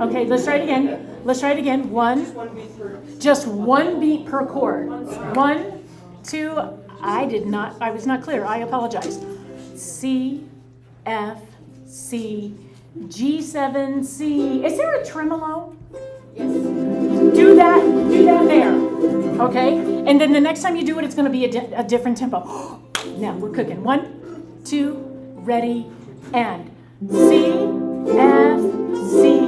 Okay, let's try it again. Let's try it again. Just one beat per chord. 1, 2, I was not clear. I apologize. C, F, C, G7, C. Is there a tremolo? Yes. Do that there. Okay? And then the next time you do it, it's going to be a different tempo. Now we're cooking. 1, 2, ready, and C, F, C,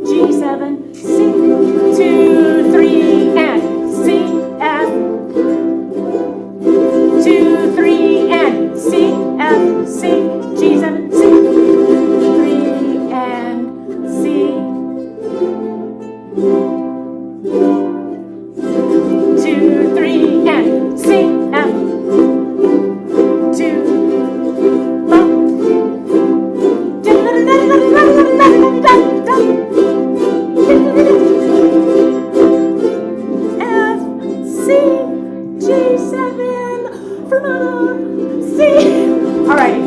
G7, C, 2, 3, and C, F, 2, 3, and C, F, C, G7, C, 3, and C, 2, 3, and C, F, 2, 5, F, C, G7, C. All right,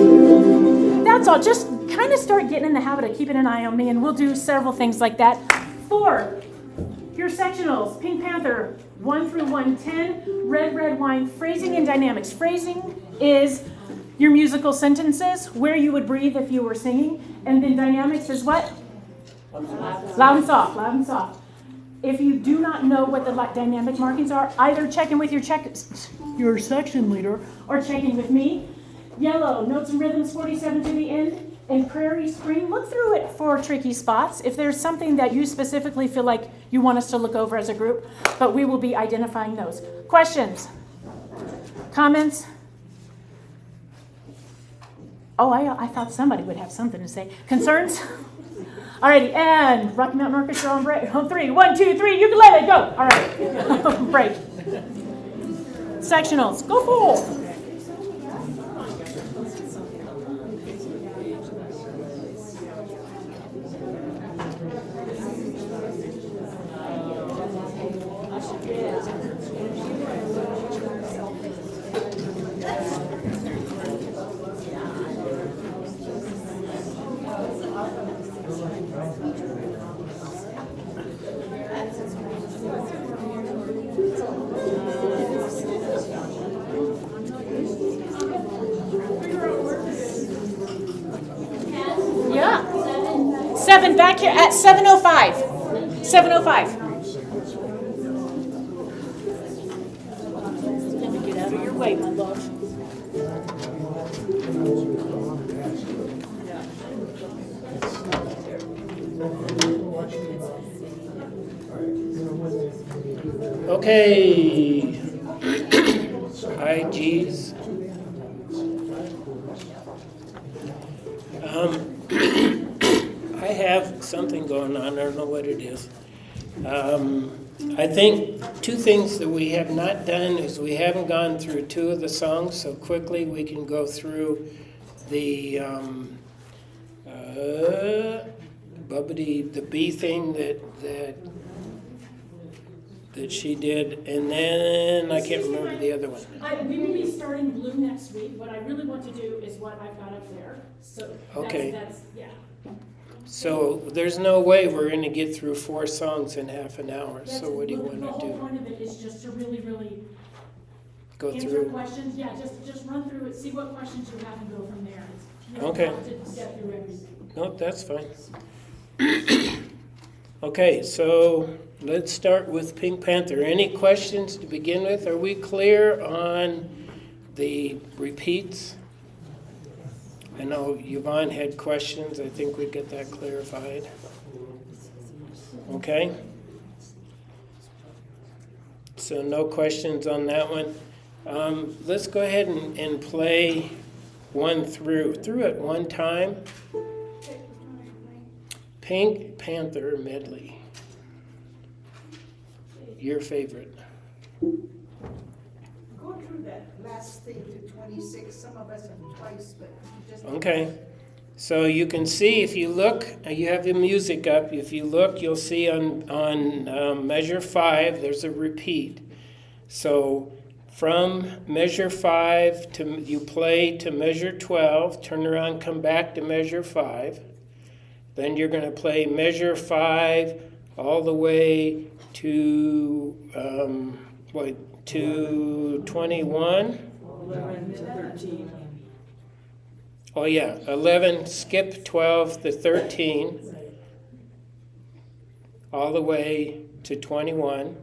that's all. Just kind of start getting in the habit of keeping an eye on me, and we'll do several things like that. 4, your sectionals, Pink Panther, 1 through 110, Red Wine, phrasing and dynamics. Phrasing is your musical sentences, where you would breathe if you were singing, and then dynamics is what? Loud and soft. If you do not know what the dynamic markings are, either check in with your section leader or check in with me. Yellow, notes and rhythms 47 to the end. And Prairie Spring, look through it for tricky spots. If there's something that you specifically feel like you want us to look over as a group, but we will be identifying those. Questions? Comments? Oh, I thought somebody would have something to say. Concerns? Alrighty, and Rocky Mountain Orchestra on break. On 3, 1, 2, 3, ukulele, go. All right, break. Sectionals, go full. Yeah. 7 back here at 7:05. 7:05. Let me get out of your way, my love. Okay. Hi, G's. I have something going on. I don't know what it is. I think 2 things that we have not done is we haven't gone through 2 of the songs, so quickly we can go through the bee thing that she did, and then I can't remember the other one. We will be starting Blue next week. What I really want to do is what I've got up there. So Okay. that's yeah. So there's no way we're going to get through 4 songs in half an hour. So what do you want The to whole do? point of it is just to really Go answer through? questions. Yeah, just run through it, see what questions you have, and go from there. You don't Okay. have to get through everything. Nope, that's fine. Okay, so let's start with Pink Panther. Any questions to begin with? Are we clear on the repeats? I know Yvonne had questions. I think we get that clarified. Okay? So no questions on that one. Let's go ahead and play 1 through it one time. Pink Panther medley. Your favorite. Go through that last thing to 26. Some of us have twice, but just. Okay. So you can see if you look, you have the music up. If you look, you'll see on measure 5, there's a repeat. So from measure 5 you play to measure 12, turn around, come back to measure 5. Then you're going to play measure 5 all the way to to 21. 11 to 13. Oh yeah, 11. Skip 12 to 13, all the way to 21.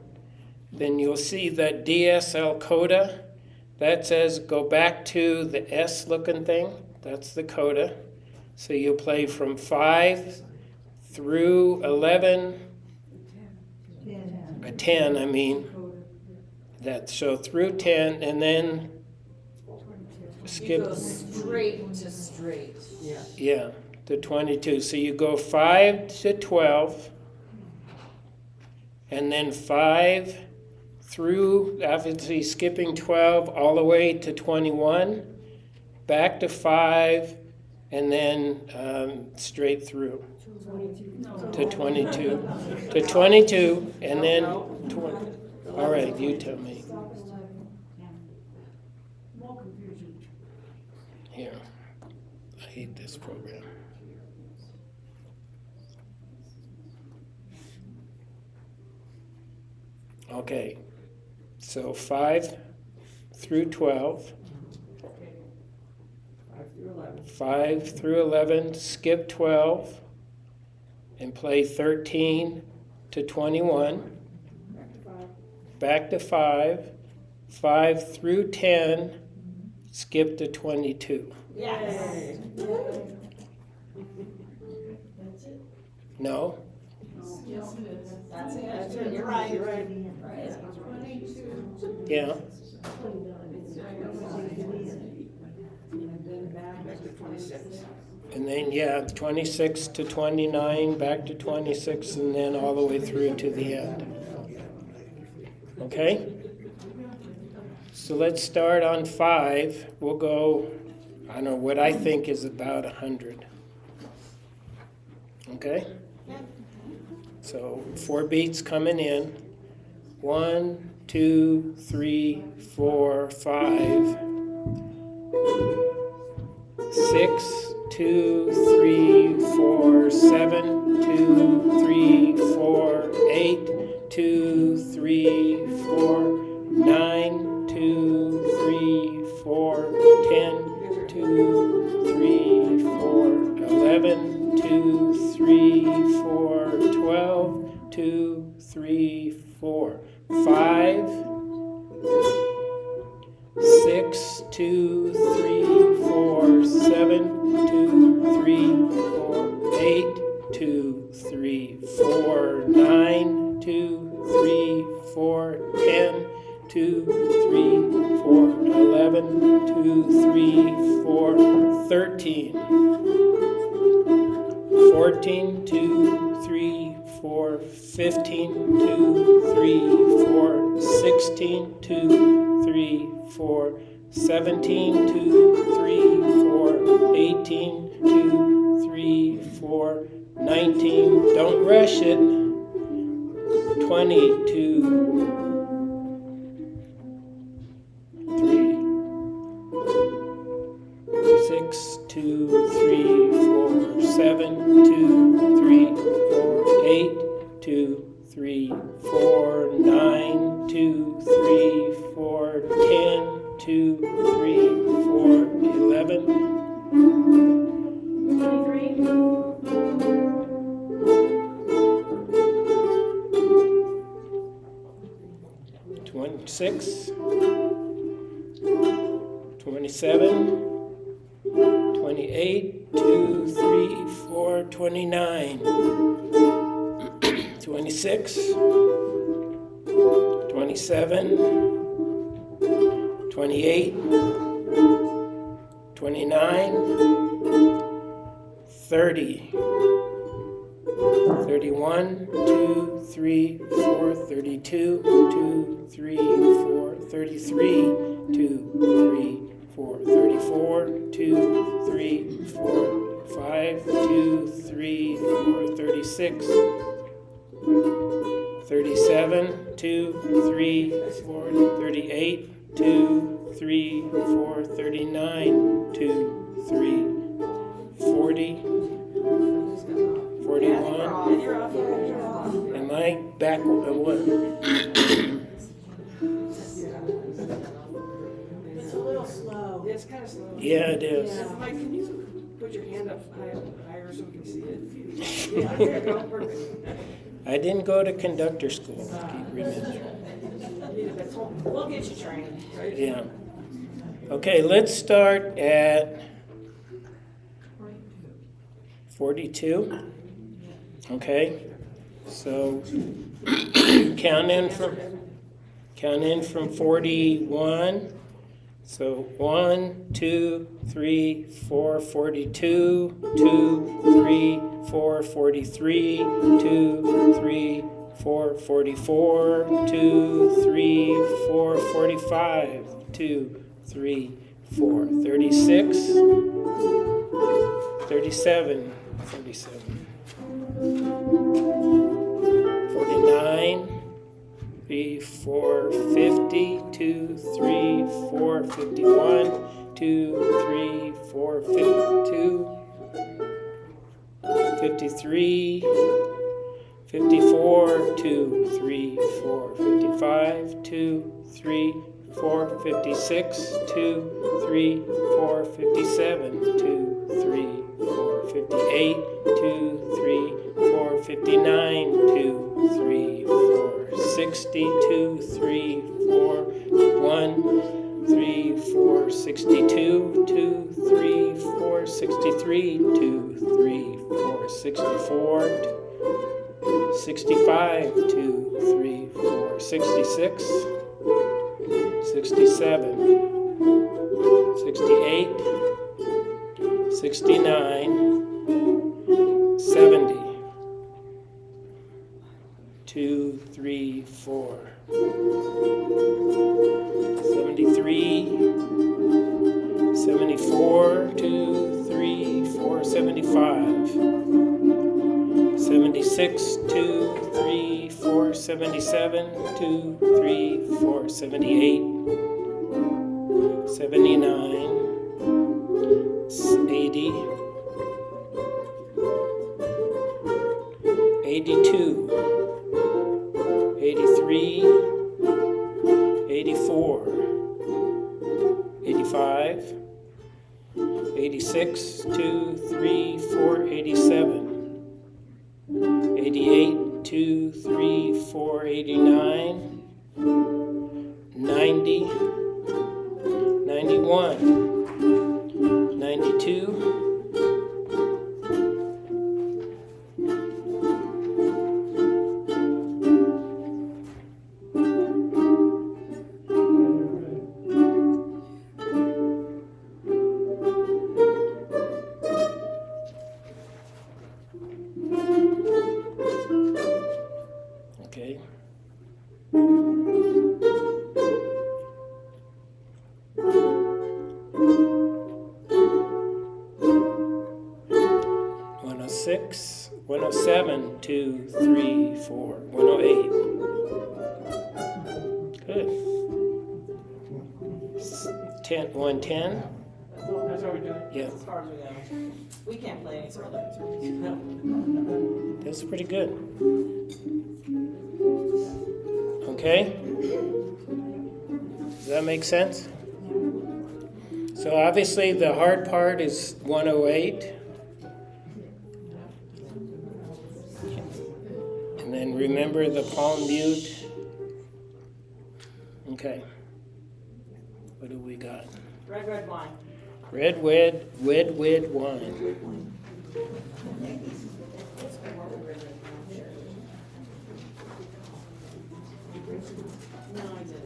Then you'll see that DSL coda. That says go back to the S looking thing. That's the coda. So you'll play from 5 through 11, 10 I mean. So through 10 and then You skip, go straight to straight. yeah, to 22. So you go 5 to 12 and then 5 through, obviously skipping 12 all the way to 21, back to 5, and then straight through to 22. To 22, and then 20. All right, you tell me. Here, I hate this program. Okay, so 5 through 12. 5 through 11, skip 12, and play 13 to 21. Back to 5. 5 through 10, skip to 22. Yes. No? That's it. You're right. Yeah. And then, yeah, 26 to 29, back to 26, and then all the way through to the end. Okay? So let's start on 5. We'll go, I don't know, what I think is about 100. Okay? So 4 beats coming in. 1, 2, 3, 4, 5. 6, 2, 3, 4, 7, 2, 3, 4, 8, 2, 3, 4, 9, 2, 3, 4, 10, 2, 3, 4, 11, 2, 3, 4, 12, 2, 3, 4, 5, 6, 2, 3, 4, 7, 2, 3, 4, 8, 2, 3, 4, 9, 2, 3, 4, 10, 2, 3, 4, 11, 2, 3, 4, 13, 14, 2, 3, 4, 15, 2, 3, 4, 16, 2, 3, 4, 17, 2, 3, 4, 18, 2, 3, 4, 19, don't rush it, 22, 3, 6, 2, 3, 4, 7, 2, 3, 4, 8, 2, 3, 4, 9, 2, 3, 4, 10, 2, 3, 4, 11, 26, 27, 28, 2, 3, 4, 29, 26, 27, 28, 29, 30, 31, 2, 3, 4, 32, 2, 3, 4, 33, 2, 3, 4, 34, 2, 3, 4, 5, 2, 3, 4, 36, 37, 2, 3, 4, 38, 2, 3, 4, 39, 2, 3, 40, you're off. Am I back? What? It's a little slow. It's kind of slow. Yeah, it is. Yeah. Mike, can you put your hand up higher so we can see it? Yeah, there you go, perfect. I didn't go to conductor school. Keep remembering. You need a bit. We'll get you trained, right? Yeah. Okay, let's start at 42. Okay. So count in from 41. So 1, 2, 3, 4, 42, 2, 3, 4, 43, 2, 3, 4, 44, 2, 3, 4, 45, 2, 3, 4, 36, 37, 49, 3, 4, 50, 2, 3, 4, 51, 2, 3, 4, 52, 53, 54, 2, 3, 4, 55, 2, 3, 4, 56, 2, 3, 4, 57, 2, 3, 4, 58, 2, 3, 4, 59, 2, 3, 4, 60, 2, 3, 4, 1, 3, 4, 62, 2, 3, 4, 63, 2, 3, 4, 64, 65, 2, 3, 4, 66, 67, 68, 69, 70, 2, 3, 4, 73, 74, 2, 3, 4, 75, 76, 2, 3, 4, 77, 2, 3, 4, 78, 79, 80, 82, 83, 84, 85, 86, 2, 3, 4, 87, 88, 2, 3, 4, 89, 90, 91, 92, 106, 107, 2, 3, 4, 108. Good. 110. That's what we're doing. Yeah. As far as we go. We can't play any further. No. That's pretty good. Okay? Does that make sense? So obviously the hard part is 108. And then remember the palm mute. Okay. What do we got? Red wine. Red, wed wine. No, I didn't.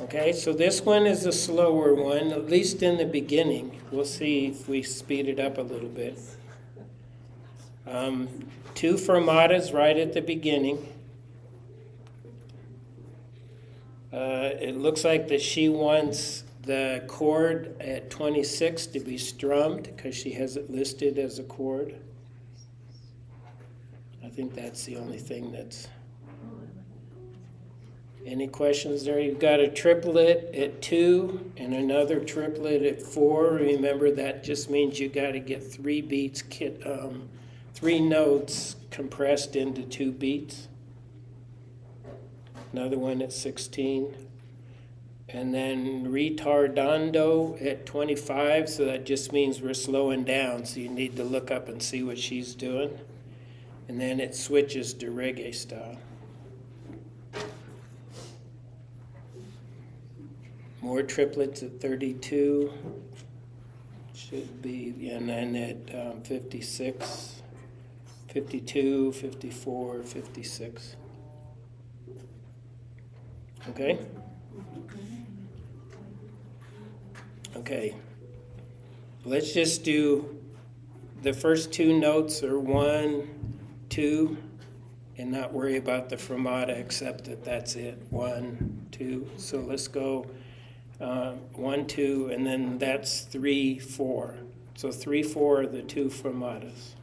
Okay, so this one is a slower one, at least in the beginning. We'll see if we speed it up a little bit. 2 fermatas right at the beginning. It looks like that she wants the chord at 26 to be strummed because she has it listed as a chord. I think that's the only thing that's... Any questions there? You've got a triplet at 2 and another triplet at 4. Remember, that just means you got to get 3 beats, 3 notes compressed into 2 beats. Another one at 16. And then retardando at 25, so that just means we're slowing down, so you need to look up and see what she's doing. And then it switches to reggae style. More triplets at 32, should be, and then at 56, 52, 54, 56. Okay? Okay. Let's just do the first 2 notes are 1, 2, and not worry about the fermata, except that that's it. 1, 2. So let's go 1, 2, and then that's 3, 4. So 3, 4 are the 2 fermatas.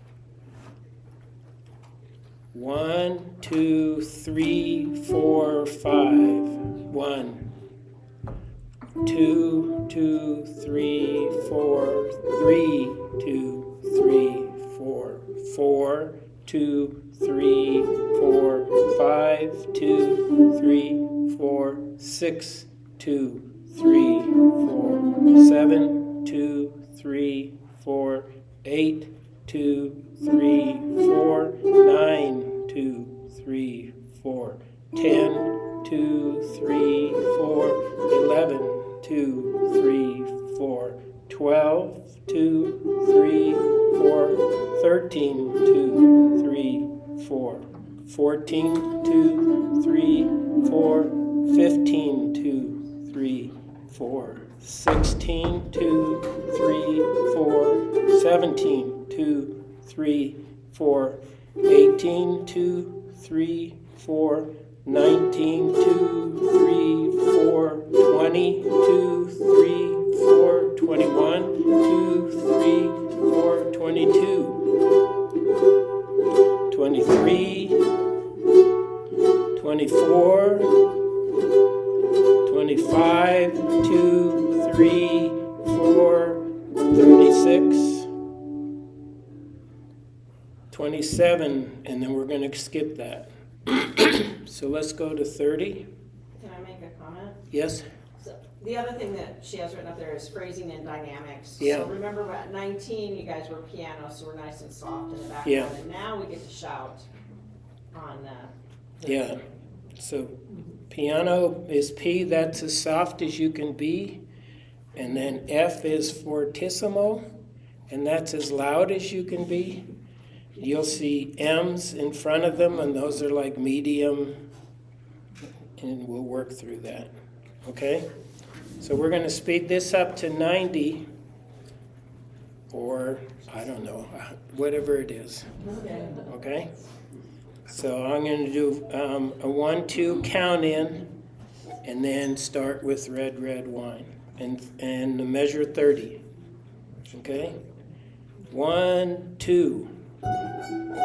1, 2, 3, 4, 5. 1, 2, 2, 3, 4, 3, 2, 3, 4, 4, 2, 3, 4, 5, 2, 3, 4, 6, 2, 3, 4, 7, 2, 3, 4, 8, 2, 3, 4, 9, 2, 3, 4, 10, 2, 3, 4, 11, 2, 3, 4, 12, 2, 3, 4, 13, 2, 3, 4, 14, 2, 3, 4, 15, 2, 3, 4, 16, 2, 3, 4, 17, 2, 3, 4, 18, 2, 3, 4, 19, 2, 3, 4, 20, 2, 3, 4, 21, 2, 3, 4, 22, 23, 24, 25, 2, 3, 4, 36, 27, and then we're going to skip that. So let's go to 30. Can I make a comment? Yes? So the other thing that she has written up there is phrasing and dynamics. Yeah. So remember at 19, you guys were piano, so we're nice and soft in the background. Yeah. And now we get to shout on Yeah. So piano is P, that's as soft as you can be. And then F is fortissimo, and that's as loud as you can be. You'll see M's in front of them, and those are like medium, and we'll work through that. Okay? So we're going to speed this up to 90, or I don't know, whatever it is. Okay? So I'm going to do a 1, 2 count in, and then start with red, red wine, and measure 30. Okay? 1, 2.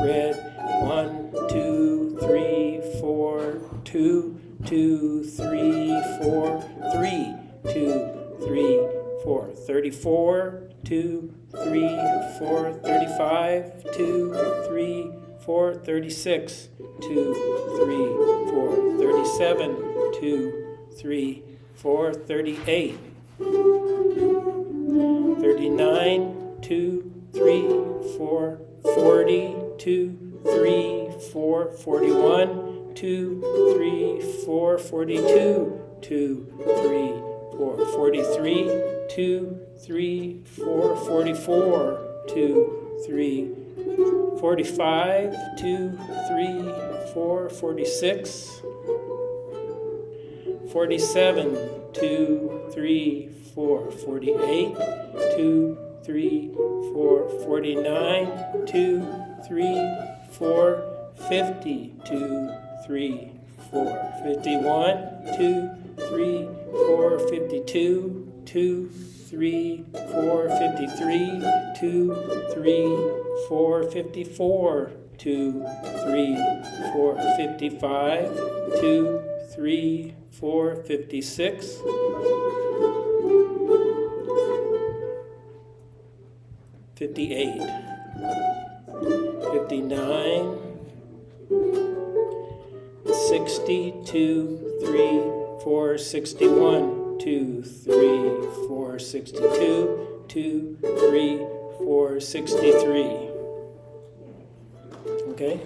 Red, 1, 2, 3, 4, 2, 2, 3, 4, 3, 2, 3, 4, 34, 2, 3, 4, 35, 2, 3, 4, 36, 2, 3, 4, 37, 2, 3, 4, 38, 39, 2, 3, 4, 40, 2, 3, 4, 41, 2, 3, 4, 42, 2, 3, 4, 43, 2, 3, 4, 44, 2, 3, 45, 2, 3, 4, 46, 47, 2, 3, 4, 48, 2, 3, 4, 49, 2, 3, 4, 50, 2, 3, 4, 51, 2, 3, 4, 52, 2, 3, 4, 53, 2, 3, 4, 54, 2, 3, 4, 55, 2, 3, 4, 56. 58, 59, 60, 2, 3, 4, 61, 2, 3, 4, 62, 2, 3, 4, 63. Okay?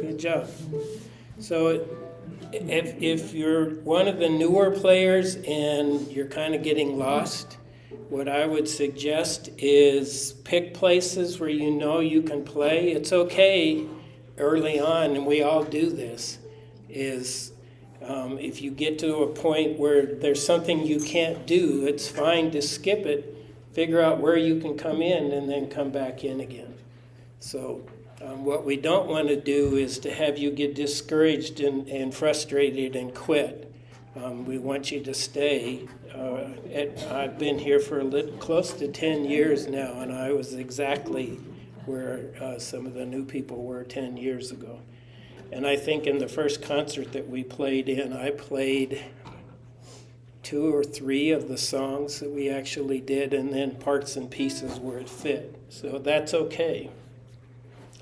Good job. So if you're one of the newer players and you're kind of getting lost, what I would suggest is pick places where you know you can play. It's okay early on, and we all do this, is if you get to a point where there's something you can't do, it's fine to skip it, figure out where you can come in, and then come back in again. So what we don't want to do is to have you get discouraged and frustrated and quit. We want you to stay. I've been here for close to 10 years now, and I was exactly where some of the new people were 10 years ago. And I think in the first concert that we played in, I played 2 or 3 of the songs that we actually did, and then parts and pieces where it fit. So that's okay.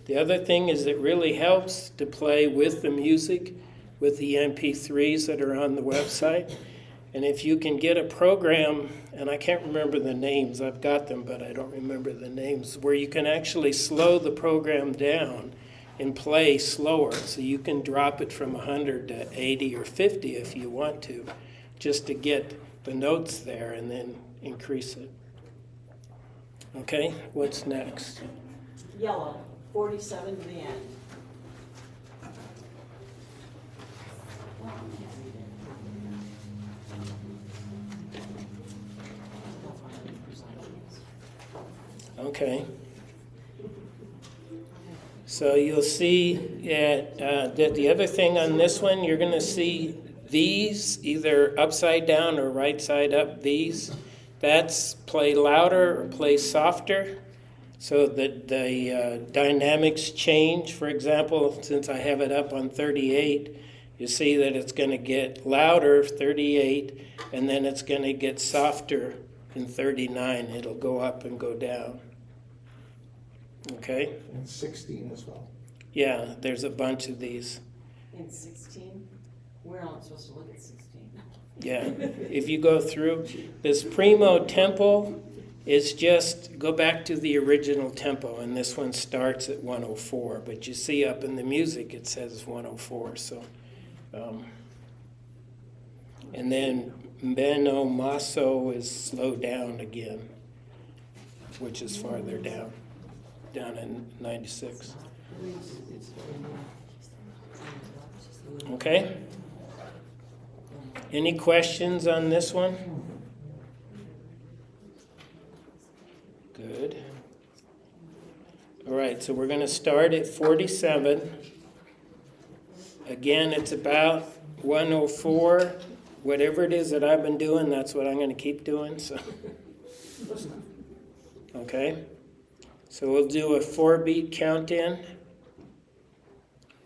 The other thing is it really helps to play with the music, with the MP3s that are on the website. And if you can get a program, and I can't remember the names, I've got them, but I don't remember the names, where you can actually slow the program down and play slower. So you can drop it from 100 to 80 or 50 if you want to, just to get the notes there and then increase it. Okay, what's next? Yellow, 47 to the end. Okay. So you'll see that the other thing on this one, you're going to see these either upside down or right side up, these. That's play louder or play softer, so that the dynamics change. For example, since I have it up on 38, you see that it's going to get louder, 38, and then it's going to get softer in 39. It'll go up and go down. Okay? And 16 as well. Yeah, there's a bunch of these. In 16, we're not supposed to look at 16. Yeah, if you go through, this primo tempo is just go back to the original tempo, and this one starts at 104, but you see up in the music it says 104, so. And then Beno Maso is slowed down again, which is farther down in 96. Okay? Any questions on this one? Good. All right, so we're going to start at 47. Again, it's about 104. Whatever it is that I've been doing, that's what I'm going to keep doing. So, okay. So we'll do a 4-beat count in.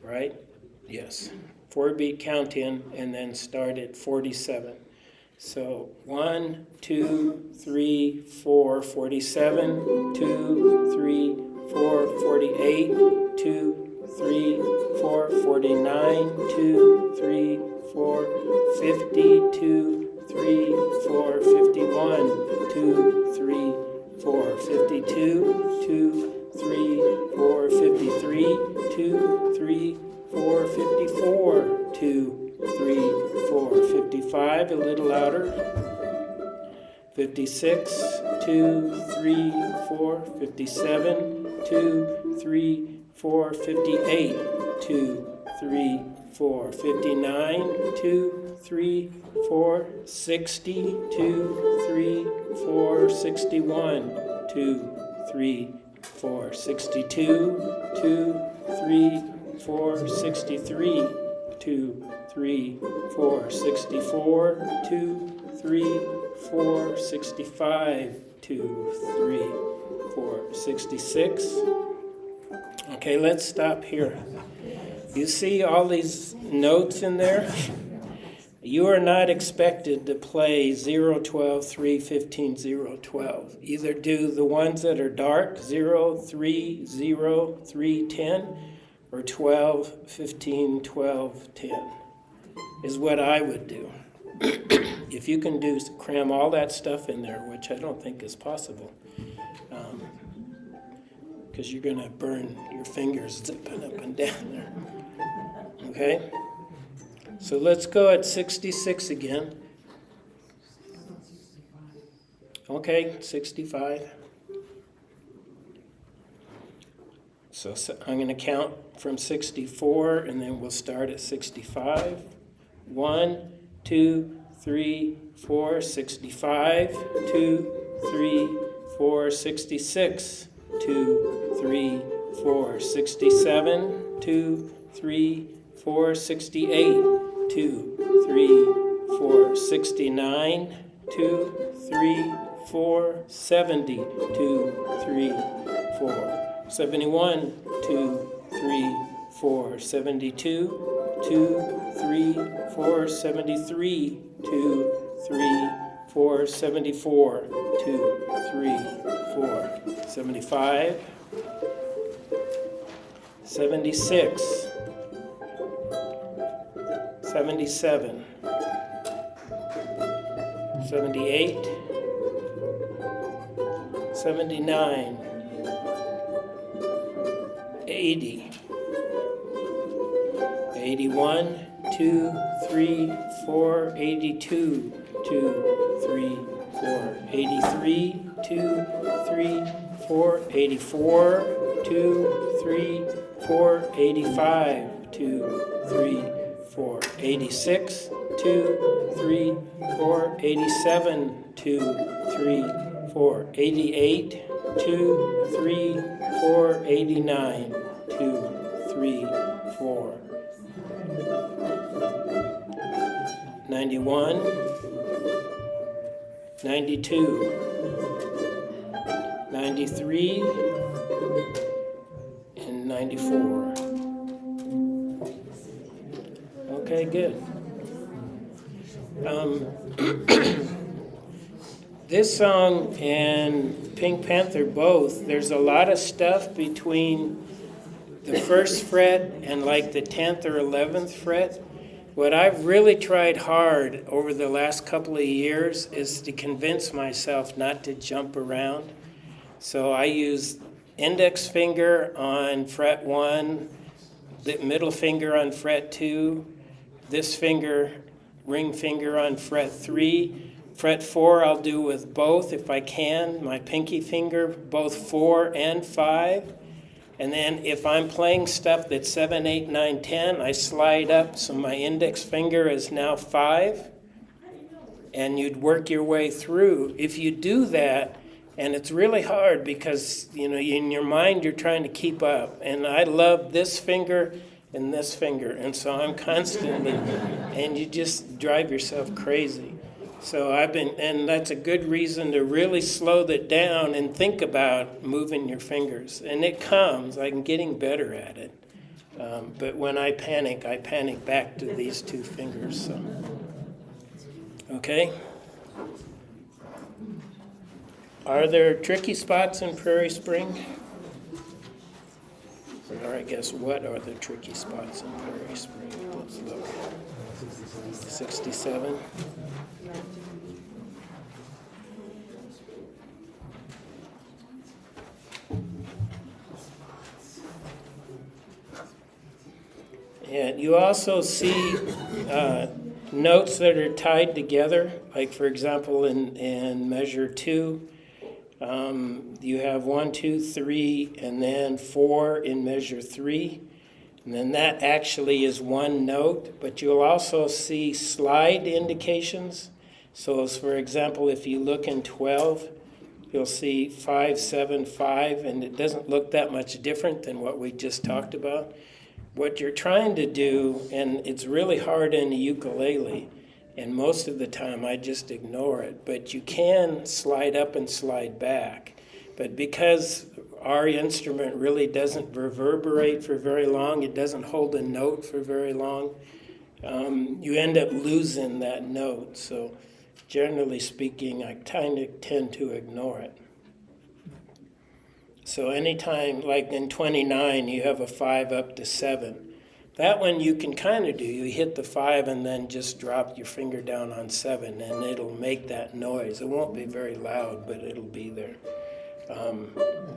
Right? Yes. 4-beat count in, and then start at 47. So 1, 2, 3, 4, 47, 2, 3, 4, 48, 2, 3, 4, 49, 2, 3, 4, 50, 2, 3, 4, 51, 2, 3, 4, 52, 2, 3, 4, 53, 2, 3, 4, 54, 2, 3, 4, 55, a little louder. 56, 2, 3, 4, 57, 2, 3, 4, 58, 2, 3, 4, 59, 2, 3, 4, 60, 2, 3, 4, 61, 2, 3, 4, 62, 2, 3, 4, 63, 2, 3, 4, 64, 2, 3, 4, 65, 2, 3, 4, 66. Okay, let's stop here. You see all these notes in there? You are not expected to play 0, 12, 3, 15, 0, 12. Either do the ones that are dark, 0, 3, 0, 3, 10, or 12, 15, 12, 10 is what I would do. If you can cram all that stuff in there, which I don't think is possible, because you're going to burn your fingers zipping up and down there. Okay? So let's go at 66 again. Okay, 65. So I'm going to count from 64, and then we'll start at 65. 1, 2, 3, 4, 65. 2, 3, 4, 66. 2, 3, 4, 67. 2, 3, 4, 68. 2, 3, 4, 69. 2, 3, 4, 70. 2, 3, 4, 71. 2, 3, 4, 72. 2, 3, 4, 73. 2, 3, 4, 74. 2, 3, 4, 75. 76. 77. 78. 79. 80. 81. 2, 3, 4, 82. 2, 3, 4, 83. 2, 3, 4, 84. 2, 3, 4, 85. 2, 3, 4, 86. 2, 3, 4, 87. 2, 3, 4, 88. 2, 3, 4, 89. 2, 3, 4. 91. 92. 93. And 94. Okay, good. This song and Pink Panther both, there's a lot of stuff between the first fret and like the 10th or 11th fret. What I've really tried hard over the last couple of years is to convince myself not to jump around. So I use index finger on fret 1, the middle finger on fret 2, this finger, ring finger on fret 3. Fret 4 I'll do with both if I can, my pinky finger, both 4 and 5. And then if I'm playing stuff that's 7, 8, 9, 10, I slide up so my index finger is now 5. And you'd work your way through. If you do that, and it's really hard because, you know, in your mind you're trying to keep up. And I love this finger and this finger. And so I'm constantly, and you just drive yourself crazy. So and that's a good reason to really slow that down and think about moving your fingers. And it comes, I'm getting better at it. But when I panic back to these two fingers. So. Okay? Are there tricky spots in Prairie Spring? Or I guess, what are the tricky spots in Prairie Spring? Let's look. 67. And you also see notes that are tied together, like for example in measure 2, you have 1, 2, 3, and then 4 in measure 3. And then that actually is one note, but you'll also see slide indications. So as for example, if you look in 12, you'll see 5, 7, 5, and it doesn't look that much different than what we just talked about. What you're trying to do, and it's really hard in the ukulele, and most of the time I just ignore it, but you can slide up and slide back. But because our instrument really doesn't reverberate for very long, it doesn't hold a note for very long, you end up losing that note. So generally speaking, I kind of tend to ignore it. So anytime, like in 29, you have a 5 up to 7. That one you can kind of do. You hit the 5 and then just drop your finger down on 7, and it'll make that noise. It won't be very loud, but it'll be there.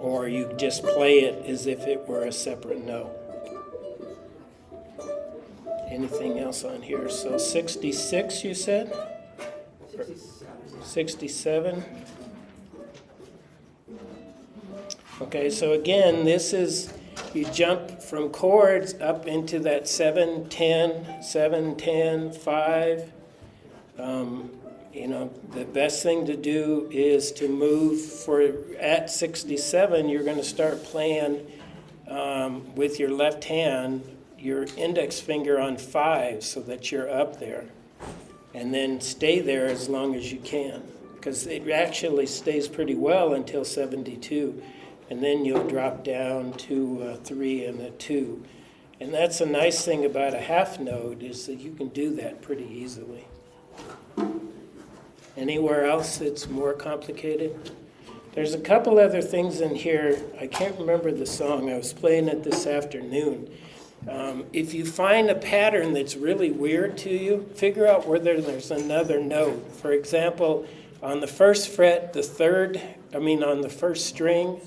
Or you just play it as if it were a separate note. Anything else on here? So 66, you said? 67. Okay, so again, this is, you jump from chords up into that 7, 10, 7, 10, 5. The best thing to do is to move at 67, you're going to start playing with your left hand, your index finger on 5 so that you're up there. And then stay there as long as you can, because it actually stays pretty well until 72. And then you'll drop down to a 3 and a 2. And that's a nice thing about a half note, is that you can do that pretty easily. Anywhere else it's more complicated? There's a couple other things in here. I can't remember the song. I was playing it this afternoon. If you find a pattern that's really weird to you, figure out whether there's another note. For example, on the first fret, on the first string,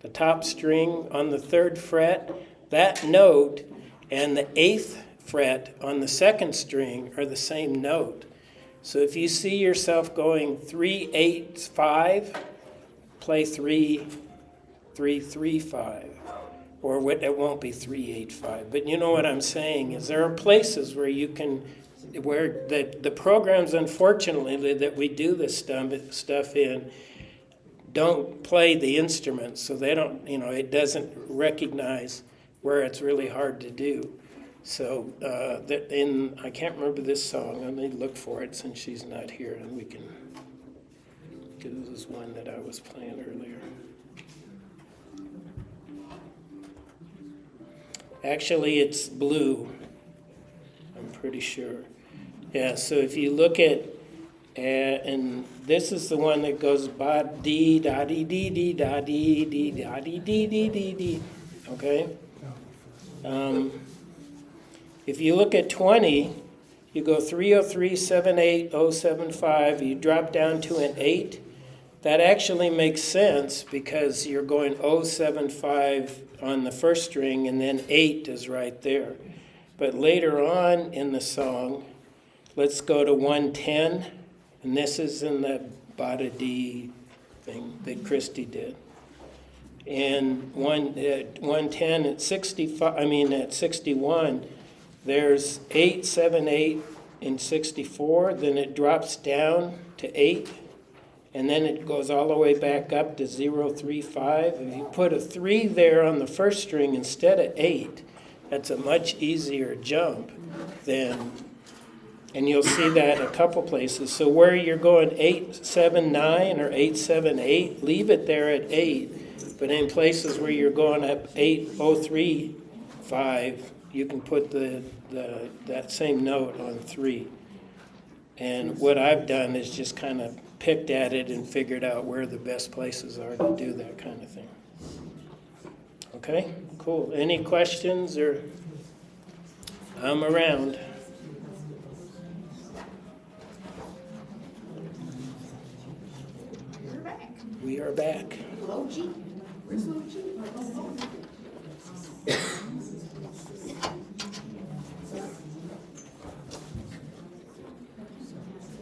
the top string on the 3rd fret, that note and the 8th fret on the 2nd string are the same note. So if you see yourself going 3, 8, 5, play 3, 3, 3, 5. Or it won't be 3, 8, 5. But you know what I'm saying is there are places where where the programs, unfortunately, that we do this stuff in, don't play the instruments, so they don't, it doesn't recognize where it's really hard to do. So I can't remember this song. Let me look for it since she's not here, and we can, because this is one that I was playing earlier. Actually, it's blue, I'm pretty sure. Yeah, so if you look at, and this is the one that goes ba dee da dee dee dee da dee dee da dee dee dee dee dee. Okay? If you look at 20, you go 303, 78, 075, you drop down to an 8. That actually makes sense because you're going 075 on the first string and then 8 is right there. But later on in the song, let's go to 110, and this is in the Bada D thing that Christy did. And 110 at 61, there's 8, 7, 8 in 64, then it drops down to 8, and then it goes all the way back up to 0, 3, 5. If you put a 3 there on the first string instead of 8, that's a much easier jump than, and you'll see that a couple places. So where you're going 8, 7, 9 or 8, 7, 8, leave it there at 8. But in places where you're going up 8, 0, 3, 5, you can put that same note on 3. And what I've done is just kind of picked at it and figured out where the best places are to do that kind of thing. Okay, cool. Any questions? Or I'm around. We're back. We are back. Low G. Where's low G?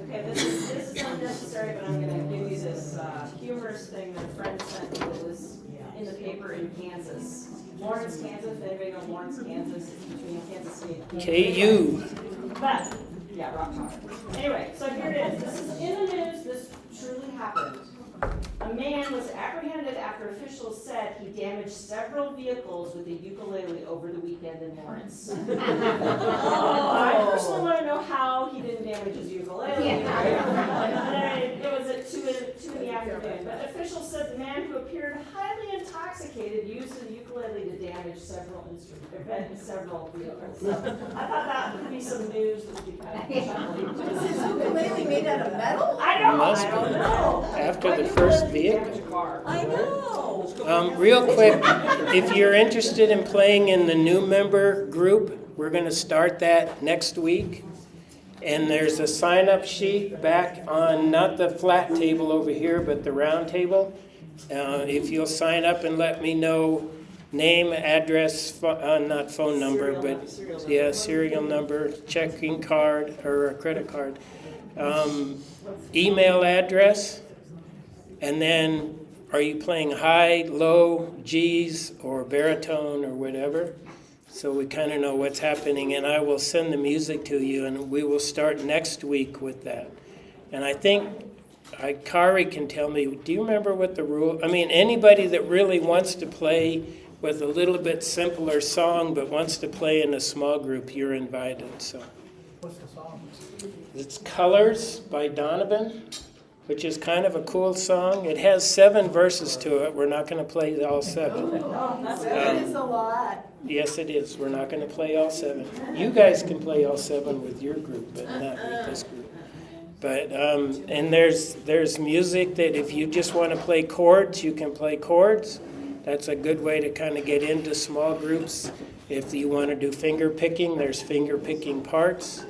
Okay, this is unnecessary, but I'm gonna give you this humorous thing that a friend sent me that was in the paper in Kansas. Lawrence, Kansas, anybody know Lawrence, Kansas? It's between Kansas City and KU. But, yeah, rock chalk. Anyway, so here it is. This is in the news. This truly happened. A man was apprehended after officials said he damaged several vehicles with a ukulele over the weekend in Lawrence. I personally want to know how he didn't damage his ukulele. It was at 2 in the afternoon. But officials said the man who appeared highly intoxicated used the ukulele to damage several vehicles. So I thought that would be some news that would be kind of Is his ukulele made out of metal? I don't Must be. know. After the first vehicle. Damage a car. I know. Real quick, if you're interested in playing in the new member group, we're going to start that next week. And there's a sign-up sheet back on, not the flat table over here, but the round table. If you'll sign up and let me know name, address, not phone number, but serial number, checking card or a credit card, email address, and then are you playing high, low, G's, or baritone, or whatever? So we kind of know what's happening, and I will send the music to you, and we will start next week with that. And I think Kari can tell me, do you remember what the rule? I mean, anybody that really wants to play with a little bit simpler song, but wants to play in a small group, you're invited. So. What's the song? It's Colors by Donovan, which is kind of a cool song. It has 7 verses to it. We're not going to play all 7. That is a lot. Yes, it is. We're not going to play all 7. You guys can play all 7 with your group, but not with this group. But and there's music that if you just want to play chords, you can play chords. That's a good way to kind of get into small groups. If you want to do finger picking, there's finger picking parts.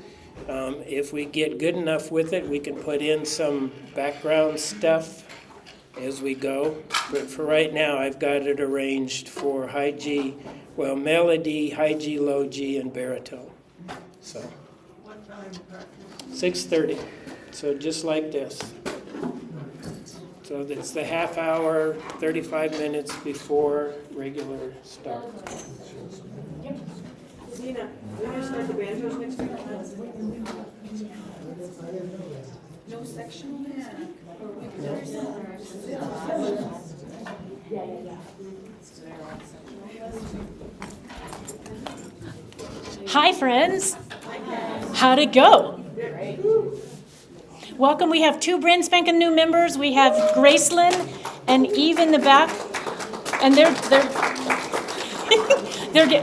If we get good enough with it, we can put in some background stuff as we go. But for right now, I've got it arranged for high G, well, melody, high G, low G, and baritone. So, 6:30. So just like this. So that's the half hour, 35 minutes before regular start. Nina, we're gonna start the banjos next week. No sectional music? Hi, friends. How'd it go? Welcome. We have 2 brand spanking new members. We have Gracelyn and Eve in the back, and they're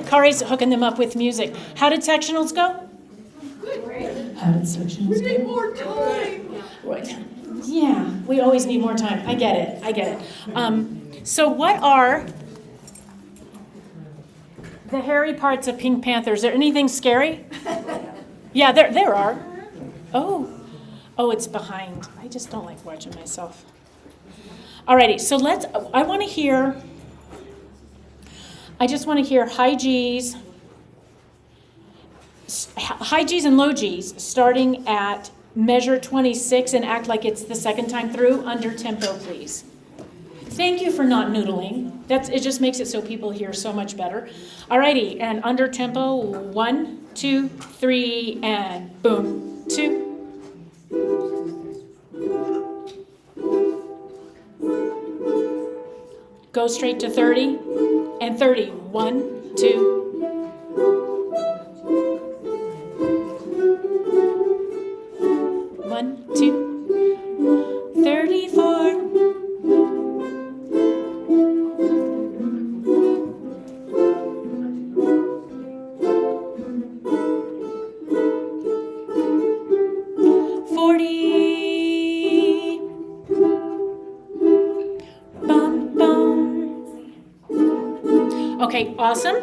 Kari's hooking them up with music. How did sectionals go? How did sectionals We need more time. Right. Yeah, we always need more time. I get it. So what are the hairy parts of Pink Panther? Is there anything scary? Yeah, there are. Oh, it's behind. I just don't like watching myself. Alrighty, so I just want to hear high G's and low G's starting at measure 26 and act like it's the second time through under tempo, please. Thank you for not noodling. It just makes it so people hear so much better. Alrighty, and under tempo, 1, 2, 3, and boom, 2. Go straight to 30 and 30. 1, 2. One, 2, 34. Okay, awesome.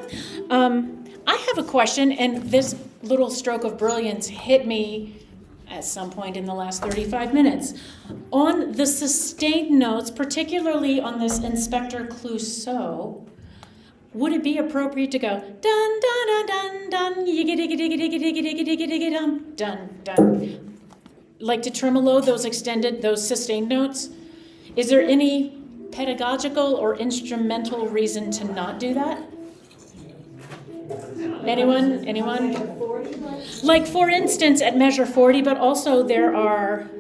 I have a question, and this little stroke of brilliance hit me at some point in the last 35 minutes. On the sustained notes, particularly on this Inspector Clouseau, would it be appropriate to go dun dun dun dun dun yiggy diggy diggy diggy diggy diggy diggy diggy dum dun dun, like to tremolo those sustained notes? Is there any pedagogical or instrumental reason to not do that? Anyone? Like, for instance, at measure 40, but also there are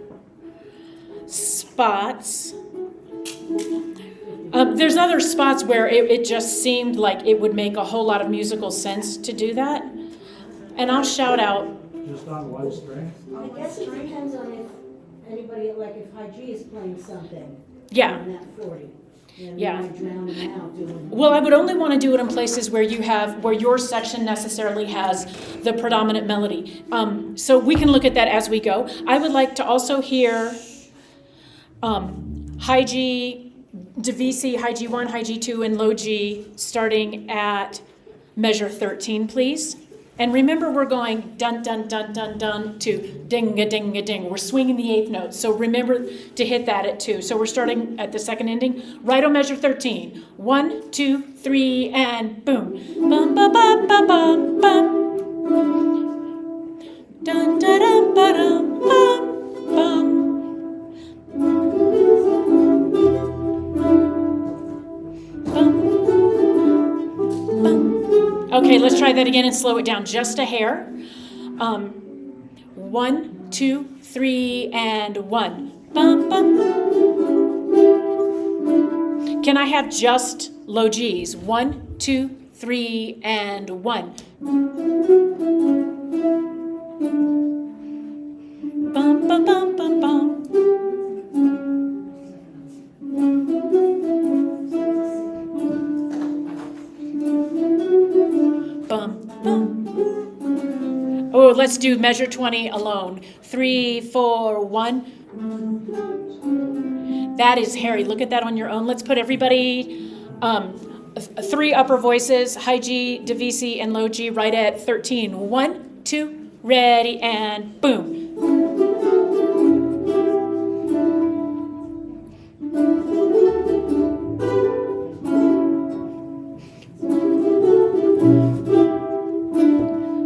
spots. There's other spots where it just seemed like it would make a whole lot of musical sense to do that. And I'll shout out. Just on one string? I guess it depends on if anybody, like if High G is playing something. Yeah. On that 40. And Yeah. you might drown them out doing. Well, I would only want to do it in places where where your section necessarily has the predominant melody. So we can look at that as we go. I would like to also hear high G, DVC, high G1, high G2, and low G starting at measure 13, please. And remember, we're going dun, dun, dun, dun, dun to ding-a-ding-a-ding. We're swinging the eighth note. So remember to hit that at 2. So we're starting at the second ending. Right on measure 13. 1, 2, 3, and boom. Bum, ba, ba, ba, bum, bum. Dun, da, dum, ba, dum, bum, bum. Okay, let's try that again and slow it down just a hair. 1, 2, 3, and 1. Bum, bum. Can I have just low G's? 1, 2, 3, and 1. Bum, bum, bum, bum, bum. Bum, bum. Oh, let's do measure 20 alone. 3, 4, 1. That is hairy. Look at that on your own. Let's put everybody, 3 upper voices, high G, DVC, and low G right at 13. 1, 2, ready, and boom.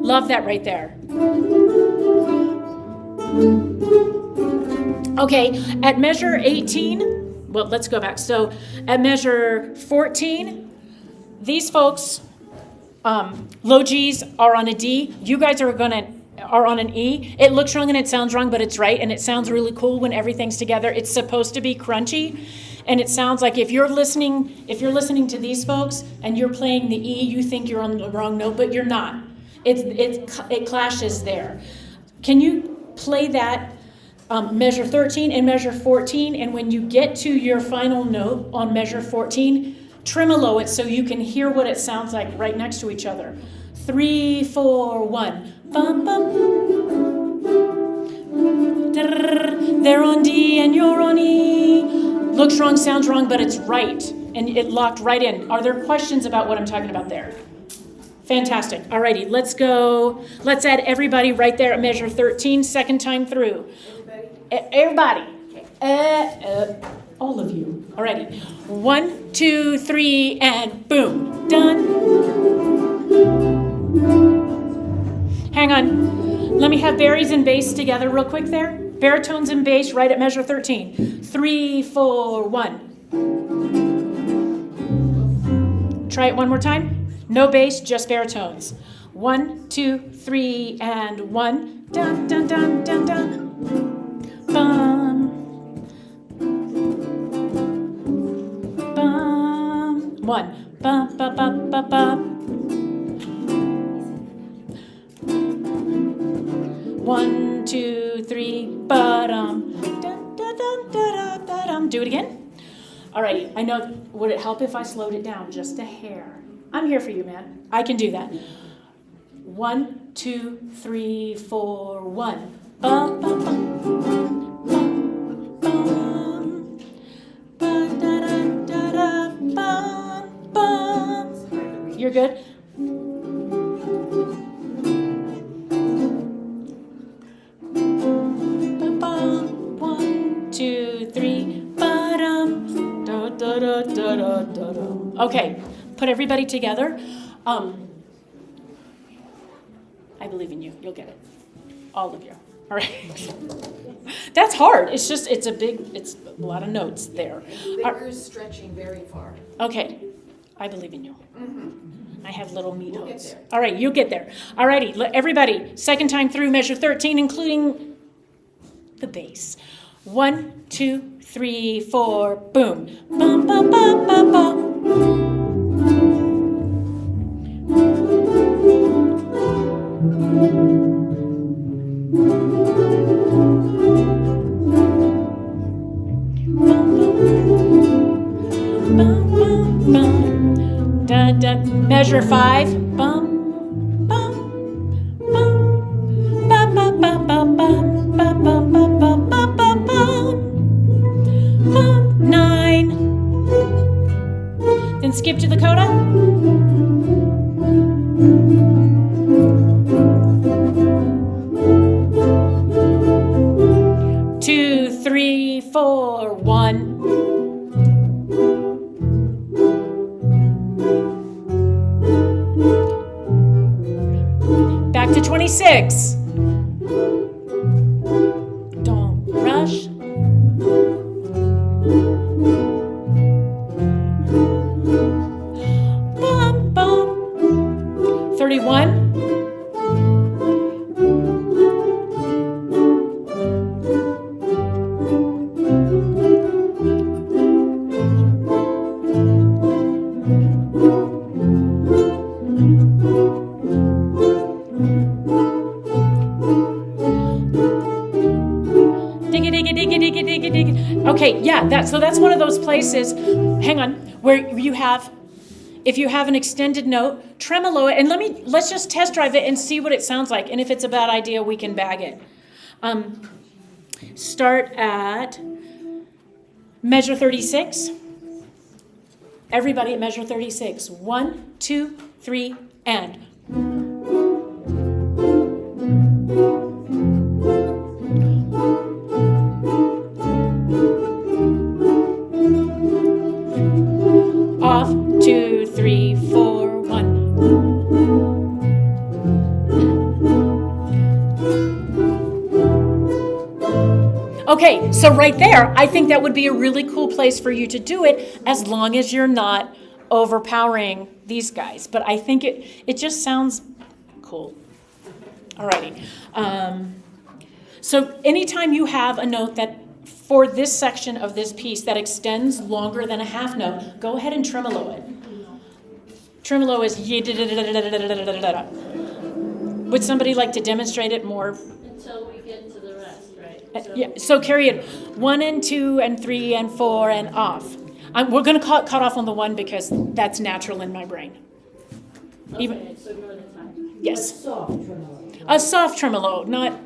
Love that right there. Okay, at measure 18, well, let's go back. So at measure 14, these folks, low G's are on a D. You guys are on an E. It looks wrong and it sounds wrong, but it's right, and it sounds really cool when everything's together. It's supposed to be crunchy, and it sounds like if you're listening to these folks and you're playing the E, you think you're on the wrong note, but you're not. It clashes there. Can you play that measure 13 and measure 14, and when you get to your final note on measure 14, tremolo it so you can hear what it sounds like right next to each other. 3, 4, 1. Bum, bum. They're on D and you're on E. Looks wrong, sounds wrong, but it's right. And it locked right in. Are there questions about what I'm talking about there? Fantastic. Alrighty, let's go. Let's add everybody right there at measure 13, second time through. Everybody. All of you. Alrighty. 1, 2, 3, and boom. Done. Hang on. Let me have baries and bass together real quick there. Baritones and bass right at measure 13. 3, 4, 1. Try it one more time. No bass, just baritones. 1, 2, 3, and 1. Dun, dun, dun, dun, dun. Bum. Bum. 1. Bum, bum, bum, bum, bum. 1, 2, 3, ba-dum. Dun, dun, dun, dun, dun, dun. Do it again. Alrighty, I know, would it help if I slowed it down just a hair? I'm here for you, man. I can do that. 1, 2, 3, 4, 1. Bum, bum, bum, bum, bum. Ba-da-da-da-da, bum, bum. You're good? Ba-bum. 1, 2, 3, ba-dum. Da-da-da-da-da-da-dum. Okay. Put everybody together. I believe in you. You'll get it. All of you. All right. That's hard. It's a lot of notes there. Fingers stretching very far. Okay. I believe in you. Mm-hmm. I have little meat We'll get holes. there. All right, you'll get there. All righty, everybody, second time through measure 13, including the bass. 1, 2, 3, 4, boom. Bum, bum, bum, bum, bum. Bum, dun. Measure 5. Bum, bum, bum. Ba ba ba ba bum, ba ba ba ba ba ba bum. Bum. 9. Then skip to the coda. 2, 3, 4, 1. Back to 26. Don't rush. Bum, bum. 31. Okay, yeah, that's one of those places, hang on, where you have, if you have an extended note, tremolo it, and let's just test drive it and see what it sounds like, and if it's a bad idea, we can bag it. Start at measure 36. Everybody at measure 36. 1, 2, 3, and. Off, 2, 3, 4, 1. Okay, so right there, I think that would be a really cool place for you to do it, as long as you're not overpowering these guys. But I think it just sounds cool. Alrighty. So anytime you have a note that for this section of this piece that extends longer than a half note, go ahead and tremolo it. Tremolo is Would somebody like to demonstrate it more? Until we get to the rest, right? Yeah, so carry it 1 and 2 and 3 and 4 and off. We're going to cut off on the 1 because that's natural in my brain. Okay, so go to the time. Yes. Soft tremolo. A soft tremolo, not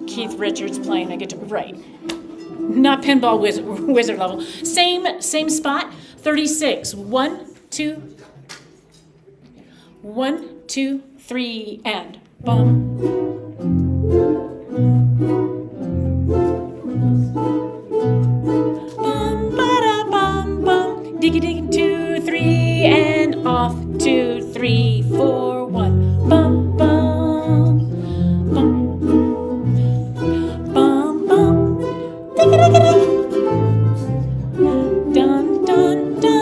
Keith Richards playing a guitar. Right. Not pinball wizard level. Same spot. 36. 1, 2. 1, 2, 3, and bum. Bum, ba-da, bum, bum. Diggy, diggy, 2, 3, and off. 2, 3, 4, 1. Bum, bum. Bum. Bum, bum. Diggy, diggy, diggy. Dun, dun, dun, dun.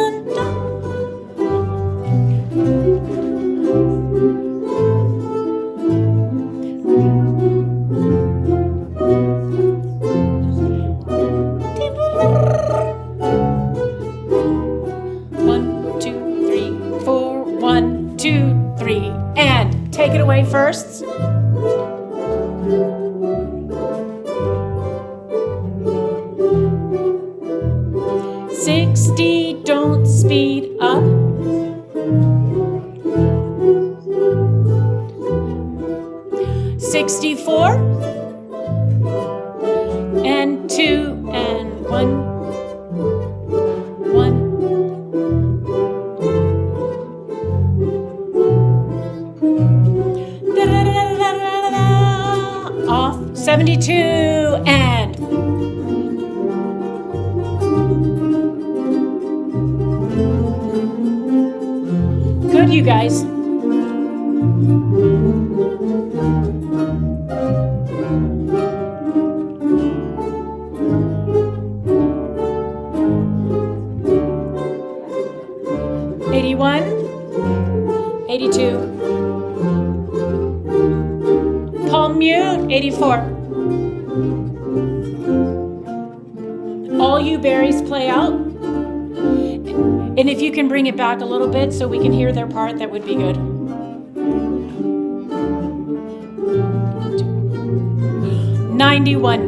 One, 2, 3, 4. 1, 2, 3, and take it away first. $60, don't speed up. $64 and 2 and 1. 1. Da-da-da-da-da-da-da. Off. 72 and. Good, you guys. $81, $82. Palm mute, $84. All you berries play out. And if you can bring it back a little bit so we can hear their part, that would be good. 91.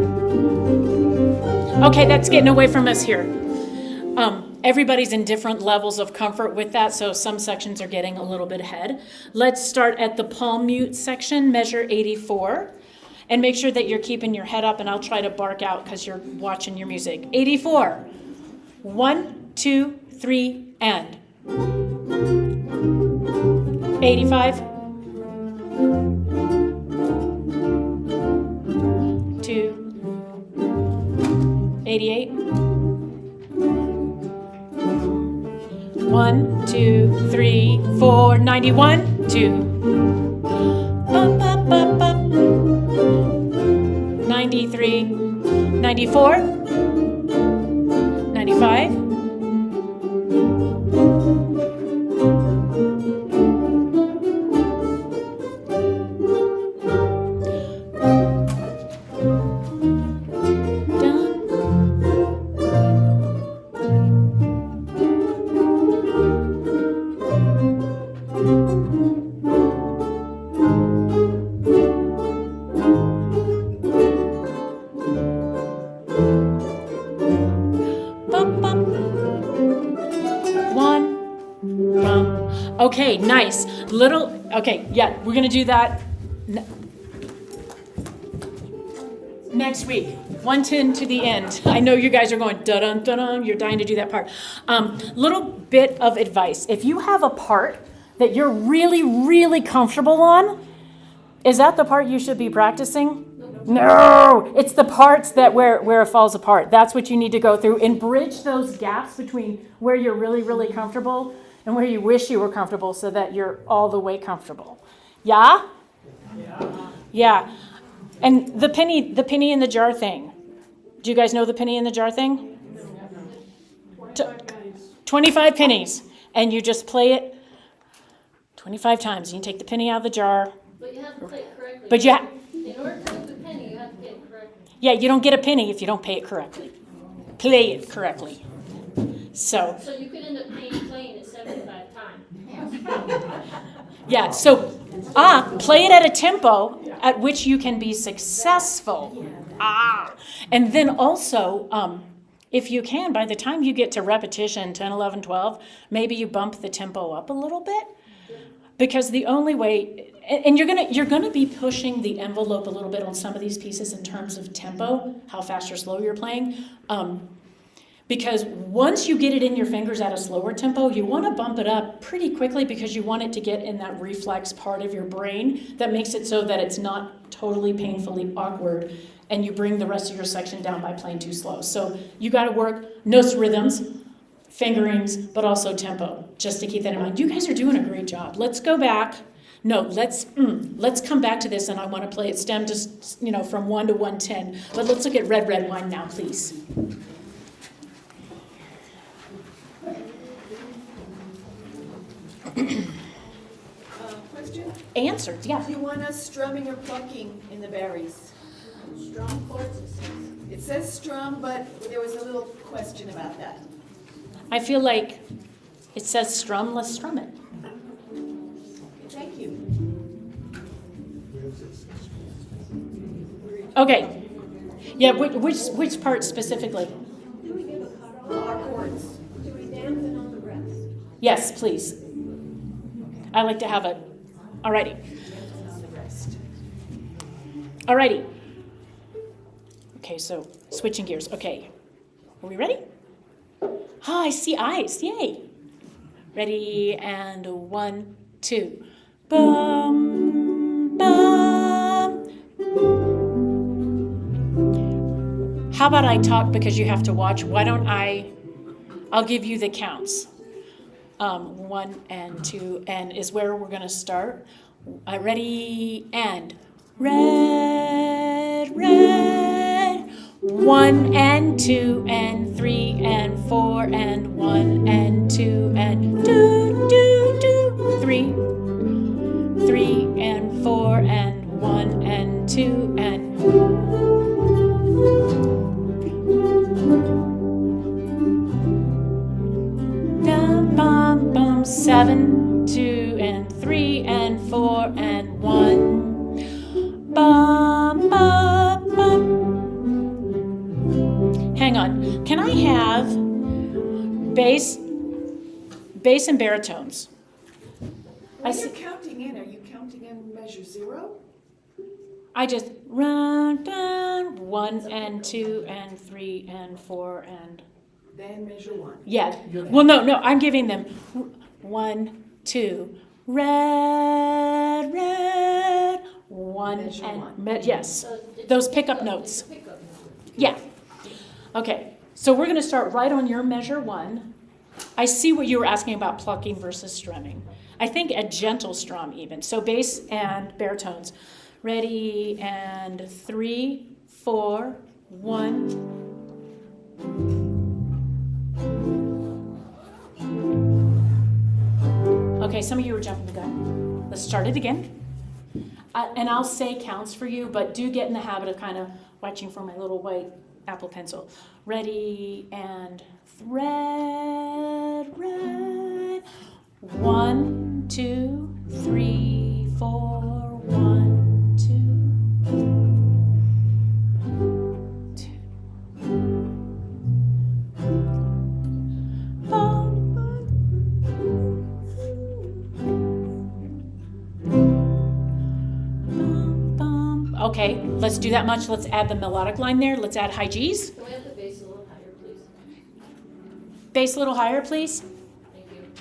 Okay, that's getting away from us here. Everybody's in different levels of comfort with that, so some sections are getting a little bit ahead. Let's start at the palm mute section, measure 84. And make sure that you're keeping your head up, and I'll try to bark out because you're watching your music. 84. 1, 2, 3, and. 85. 2. 88. 1, 2, 3, 4, 91, 2. Up, up, up, up. 93, 94, 95. Done. Bum, bum. 1, bum. Okay, nice. Okay, yeah, we're gonna do that next week. 110 to the end. I know you guys are going dun dun dun. You're dying to do that part. Little bit of advice. If you have a part that you're really, really comfortable on, is that the part you should be practicing? No, it's the parts that where it falls apart. That's what you need to go through and bridge those gaps between where you're really, really comfortable and where you wish you were comfortable so that you're all the way comfortable. Yeah? Yeah. And the penny in the jar thing. Do you guys know the penny in the jar thing? 25 pennies. And you just play it 25 times. You can take the penny out of the jar. But you have to play it correctly. But in order to make the penny, you have to play it correctly. yeah, you don't get a penny if you don't pay it correctly. Play it correctly. So, So you could end up playing it 75 times. yeah, so, play it at a tempo at which you can be successful. And then also, if you can, by the time you get to repetition 10, 11, 12, maybe you bump the tempo up a little bit. Because the only way, and you're gonna be pushing the envelope a little bit on some of these pieces in terms of tempo, how fast or slow you're playing. Because once you get it in your fingers at a slower tempo, you want to bump it up pretty quickly because you want it to get in that reflex part of your brain that makes it so that it's not totally painfully awkward, and you bring the rest of your section down by playing too slow. So you got to work notes, rhythms, fingerings, but also tempo, just to keep that in mind. You guys are doing a great job. Let's go back. No, let's come back to this, and I want to play it stem just from 1 to 110. But let's look at Red Red Wine now, please. Question? Answered, yeah. Do you want us strumming or plucking in the berries? Strong chords, it says. It says strum, but there was a little question about that. I feel like it says strum, let's strum it. Thank you. Okay. Yeah, which part specifically? Our chords. Yes, please. I like to have a, alrighty. Alrighty. Okay, so switching gears. Okay. Are we ready? Oh, I see eyes. Yay. Ready, and 1, 2. Bum, bum. How about I talk because you have to watch? Why don't I'll give you the counts. 1 and 2 and is where we're going to start. Ready, and red, red. 1 and 2 and 3 and 4 and 1 and 2 and do, do, do. 3 and 4 and 1 and 2 and bum, bum, 7, 2 and 3 and 4 and 1. Bum, bum, bum. Hang on. Can I have bass and baritones. I When you're see- counting in, are you counting in measure 0? I just run down 1 and 2 and 3 and 4 and Then measure 1. yeah. Well, no, I'm giving them 1, 2, red, 1 Measure and one. yes. So it's Those a pickup it's a notes. pickup note. Yeah. Okay. So we're going to start right on your measure 1. I see what you were asking about plucking versus strumming. I think a gentle strum even. So bass and baritones. Ready, and 3, 4, 1. Okay, some of you were jumping the gun. Let's start it again. And I'll say counts for you, but do get in the habit of kind of watching for my little white Apple Pencil. Ready, and red. 1, 2, 3, 4, 1, 2, 2. Okay, let's do that much. Let's add the melodic line there. Let's add high Gs. Can we have the bass a little higher, please? Bass a little higher, please. Thank you.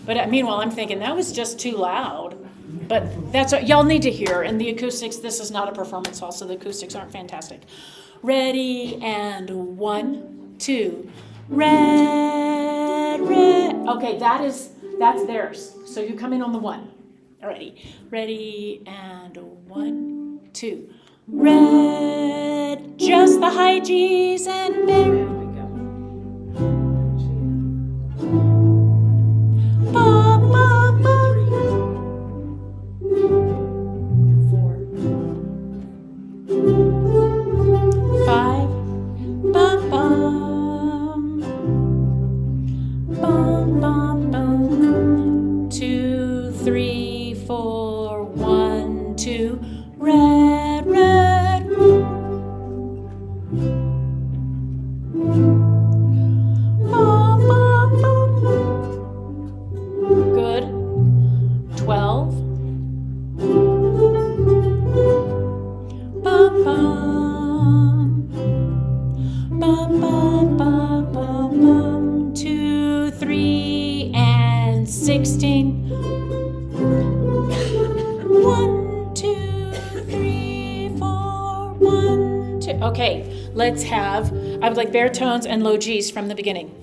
But meanwhile, I'm thinking that was just too loud. But that's what y'all need to hear. And the acoustics, this is not a performance hall, so the acoustics aren't fantastic. Ready, and 1, 2. Red. Okay, that's theirs. So you come in on the 1. Alrighty. Ready, and 1, 2. Red. Just the high Gs and There there. we go. Ba, ba, ba. 4. 5. Bum, bum. Bum, bum, bum. 2, 3, 4, 1, 2. Red. Bum, bum, bum. Good. 12. Bum, bum. Bum, bum, bum, bum, bum. 2, 3, and 16. 1, 2, 3, 4, 1, 2. Okay, let's have, I would like baritones and low Gs from the beginning.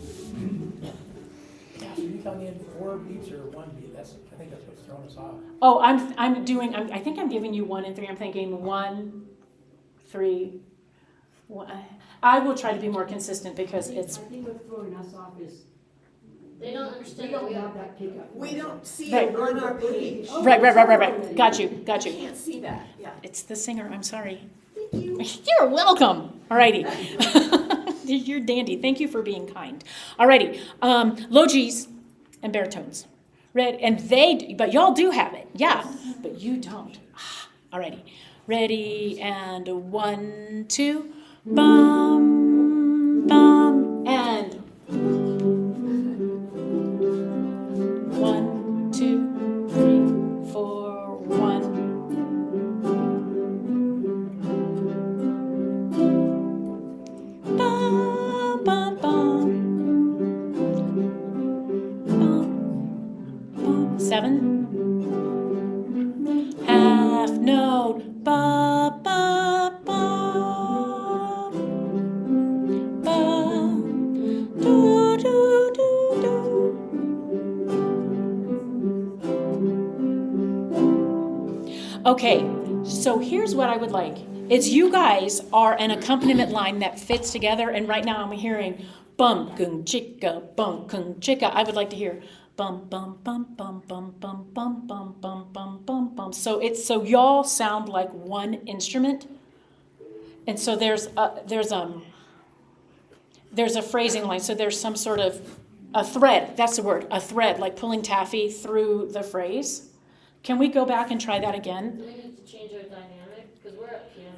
So you tell me in 4 beats or 1 beat, I think that's what's throwing us off. Oh, I think I'm giving you 1 and 3. I'm thinking 1, 3, 1. I will try to be more consistent because it's, I think what's throwing us off is They don't we understand that don't we have have that pickup. We don't see Right. it on our page. Oh, right. sorry. Got you. Can't see that, yeah. It's the singer, I'm sorry. Thank you. You're welcome. Alrighty. You're dandy. Thank you for being kind. Alrighty. Low Gs and baritones. But y'all do have it. Yeah. But you don't. Alrighty. Ready, and 1, 2. Bum, bum, and 1, 2, 3, 4, 1. Bum, bum, bum. Bum, bum. 7. Half note. Ba, ba, ba. Ba. Do, do, do, do. Okay, so here's what I would like. Is you guys are an accompaniment line that fits together, and right now I'm hearing bum gung chicka, bum gung chicka. I would like to hear bum bum bum bum bum bum bum bum bum bum bum bum. So y'all sound like one instrument, and so there's a phrasing line. So there's some sort of a thread. That's the word, a thread, like pulling taffy through the phrase. Can we go back and try that again? Do we need to change our dynamic? Because we're at piano.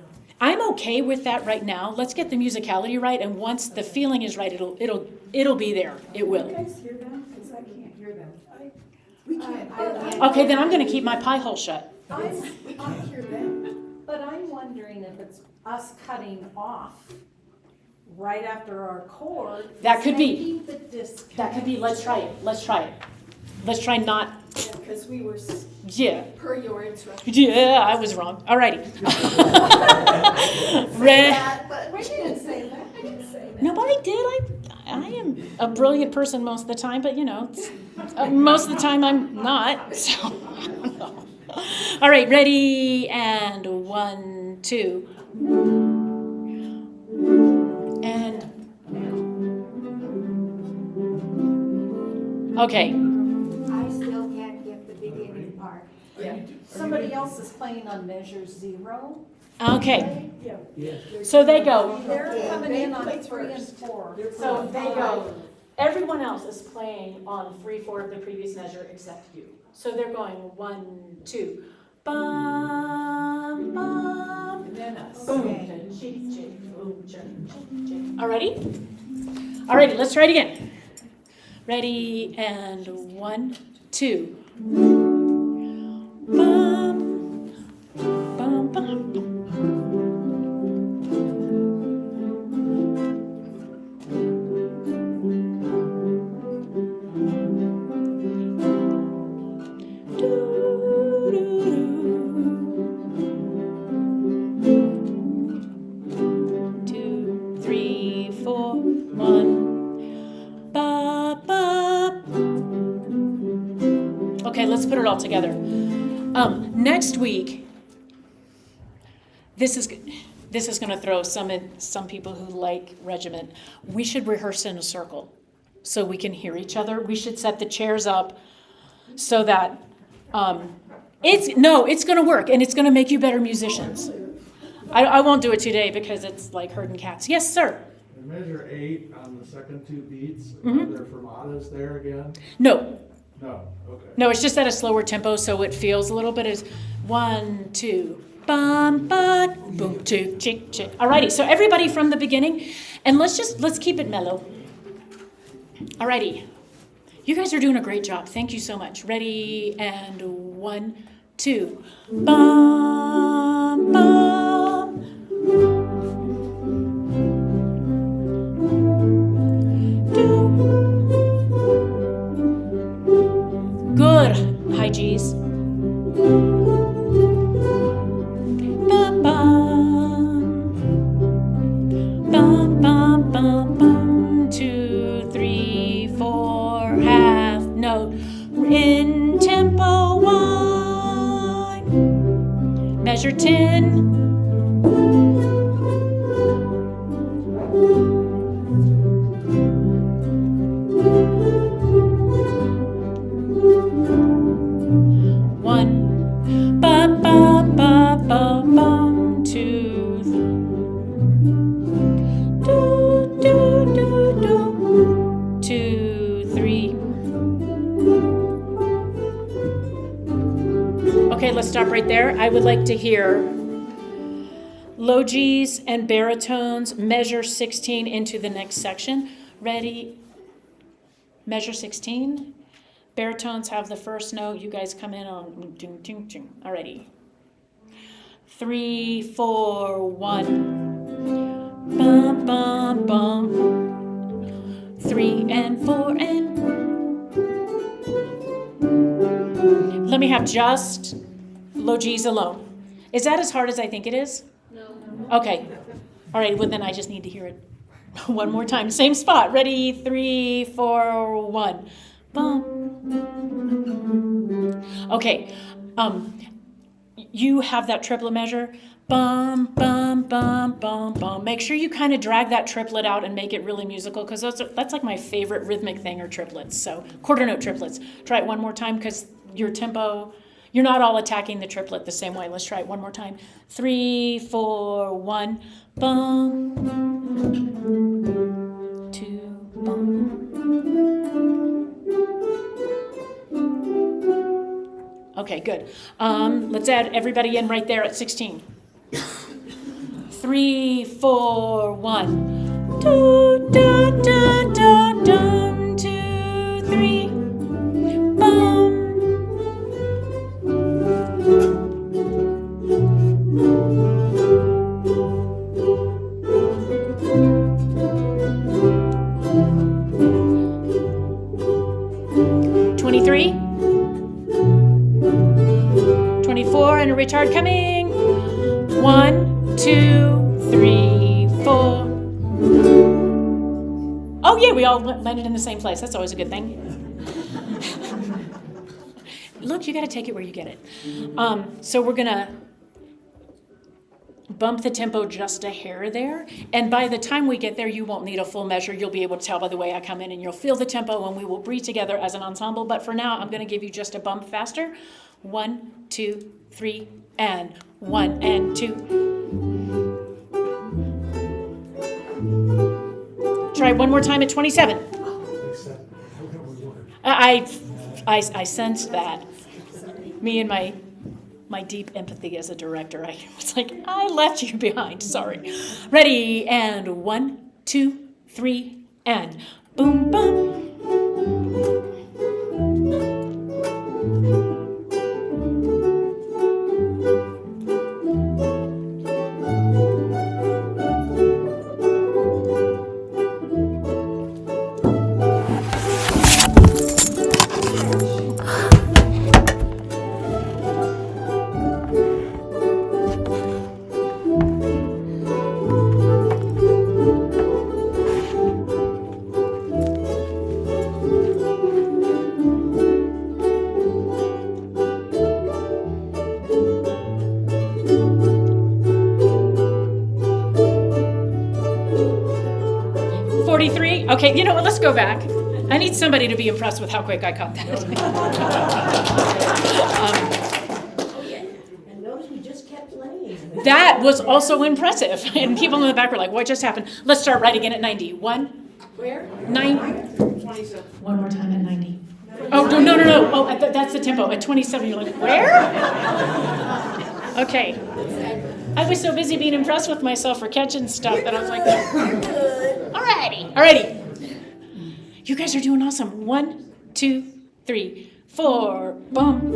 I'm okay with that right now. Let's get the musicality right, and once the feeling is right, it'll be there. It will. You guys hear them? Because I can't hear them. We can't. Okay, then I'm going to keep my pie hole shut. I hear them. But I'm wondering if it's us cutting off right after our chord. That could be. Maybe the disconnect. That could be. Let's try it. Let's try it. Let's try not. Because we were, Yeah. per your instructions. Yeah, I was wrong. Alrighty. But we didn't say that. I didn't say that. Nobody did. I am a brilliant person most of the time, but most of the time I'm not. So I don't know. All right, ready, and 1, 2, and okay. I still can't get the beginning part. Somebody else is playing on measure 0. Okay. Yeah. So they go. They're coming in on play 3 and first. 4. So they go. Everyone else is playing on 3/4 of the previous measure except you. So they're going 1, 2, bum bum. And then us. Boom. Boom. Alrighty? Alrighty, let's try it again. Ready, and 1, 2. Bum, bum, bum. Okay, let's put it all together. Next week, this is going to throw some people who like regiment. We should rehearse in a circle so we can hear each other. We should set the chairs up so that it's going to work and it's going to make you better musicians. I won't do it today because it's like herding cats. Yes, sir. In measure 8 on the second 2 beats, Mhm. are there fermatas there again? No, No, okay. no, it's just at a slower tempo, so it feels a little bit as 1, 2, bum, ba, boom, chick, chick, chick. Alrighty, so everybody from the beginning, and let's keep it mellow. Alrighty, you guys are doing a great job. Thank you so much. Ready, and 1, 2, bum, bum. Good, high G's. Bum, bum. Bum, bum, bum, bum. 2, 3, 4, half note. In tempo 1. Measure 10. Okay, let's stop right there. I would like to hear low G's and baritones, measure 16 into the next section. Ready? Measure 16. Baritones have the first note. You guys come in on ding, ding, ding. Alrighty. 3, 4, 1. Bum, bum, bum. 3 and 4 and. Let me have just low G's alone. Is that as hard as I think it is? No. Okay. All right, well then I just need to hear it one more time. Same spot. Ready? 3, 4, 1. Bum. Okay. You have that triplet measure. Bum, bum, bum, bum, bum. Make sure you kind of drag that triplet out and make it really musical, because that's like my favorite rhythmic thing, are triplets. So quarter note triplets. Try it one more time, because your tempo, you're not all attacking the triplet the same way. Let's try it one more time. 3, 4, 1. Bum. 2, bum. Okay, good. Let's add everybody in right there at 16. 3, 4, 1. Do, do, do, do, dum, 2, 3. Bum. Three, 24, and a retard coming. 1, 2, 3, 4. Oh yeah, we all landed in the same place. That's always a good thing. Look, you got to take it where you get it. So we're gonna bump the tempo just a hair there, and by the time we get there, you won't need a full measure. You'll be able to tell by the way I come in, and you'll feel the tempo, and we will breathe together as an ensemble. But for now, I'm going to give you just a bump faster. 1, 2, 3, and 1 and 2. Try one more time at 27. I sensed that. Me and my deep empathy as a director. I was like, I left you behind. Sorry. Ready, and 1, 2, 3, and boom, boom. Okay, you know what? Let's go back. I need somebody to be impressed with how quick I caught that. And notice we just kept playing. That was also impressive. And people in the back were like, what just happened? Let's start right again at 90. 1, Where? 9. 27. One more time at 90. Oh, no. Oh, that's the tempo. At 27, you're like, where? Okay. I was so busy being impressed with myself for catching stuff that I was like, Alrighty. You guys are doing awesome. 1, 2, 3, 4, boom.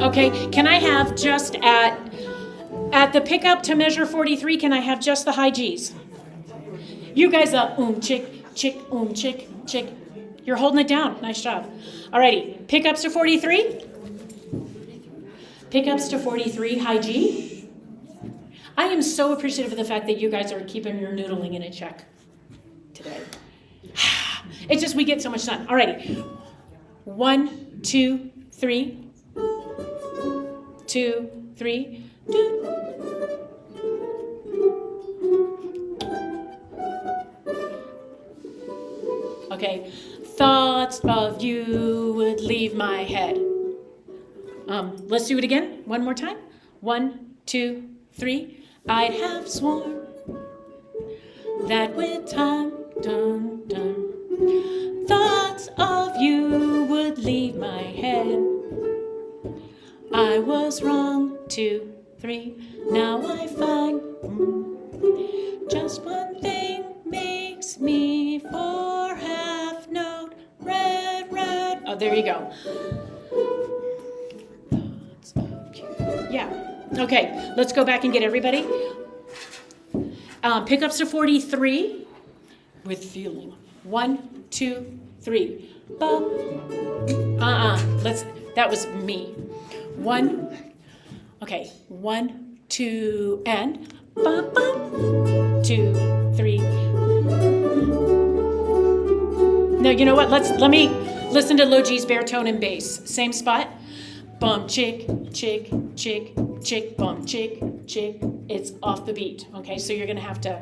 Okay, can I have just at the pickup to measure 43, can I have just the high G's? You guys chick, chick, chick, chick. You're holding it down. Nice job. Alrighty, pickups to 43. Pickups to 43, high G. I am so appreciative of the fact that you guys are keeping your noodling in a check today. It's just we get so much done. Alrighty. 1, 2, 3. 2, 3. Okay. Thoughts of you would leave my head. Let's do it again. One more time. 1, 2, 3. I'd have sworn that with time, dun, dun, thoughts of you would leave my head. I was wrong. 2, 3. Now I find just one thing makes me for half note red. Oh, there you go. Thoughts of you. Yeah. Okay, let's go back and get everybody. Pickups to 43 with feeling. 1, 2, 3. That was me. 1, okay, 1, 2, and 2, 3. No, you know what? Let me listen to low G's, baritone, and bass. Same spot. Bum, chick, chick, chick, chick, bum, chick, chick. It's off the beat. Okay, so you're gonna have to.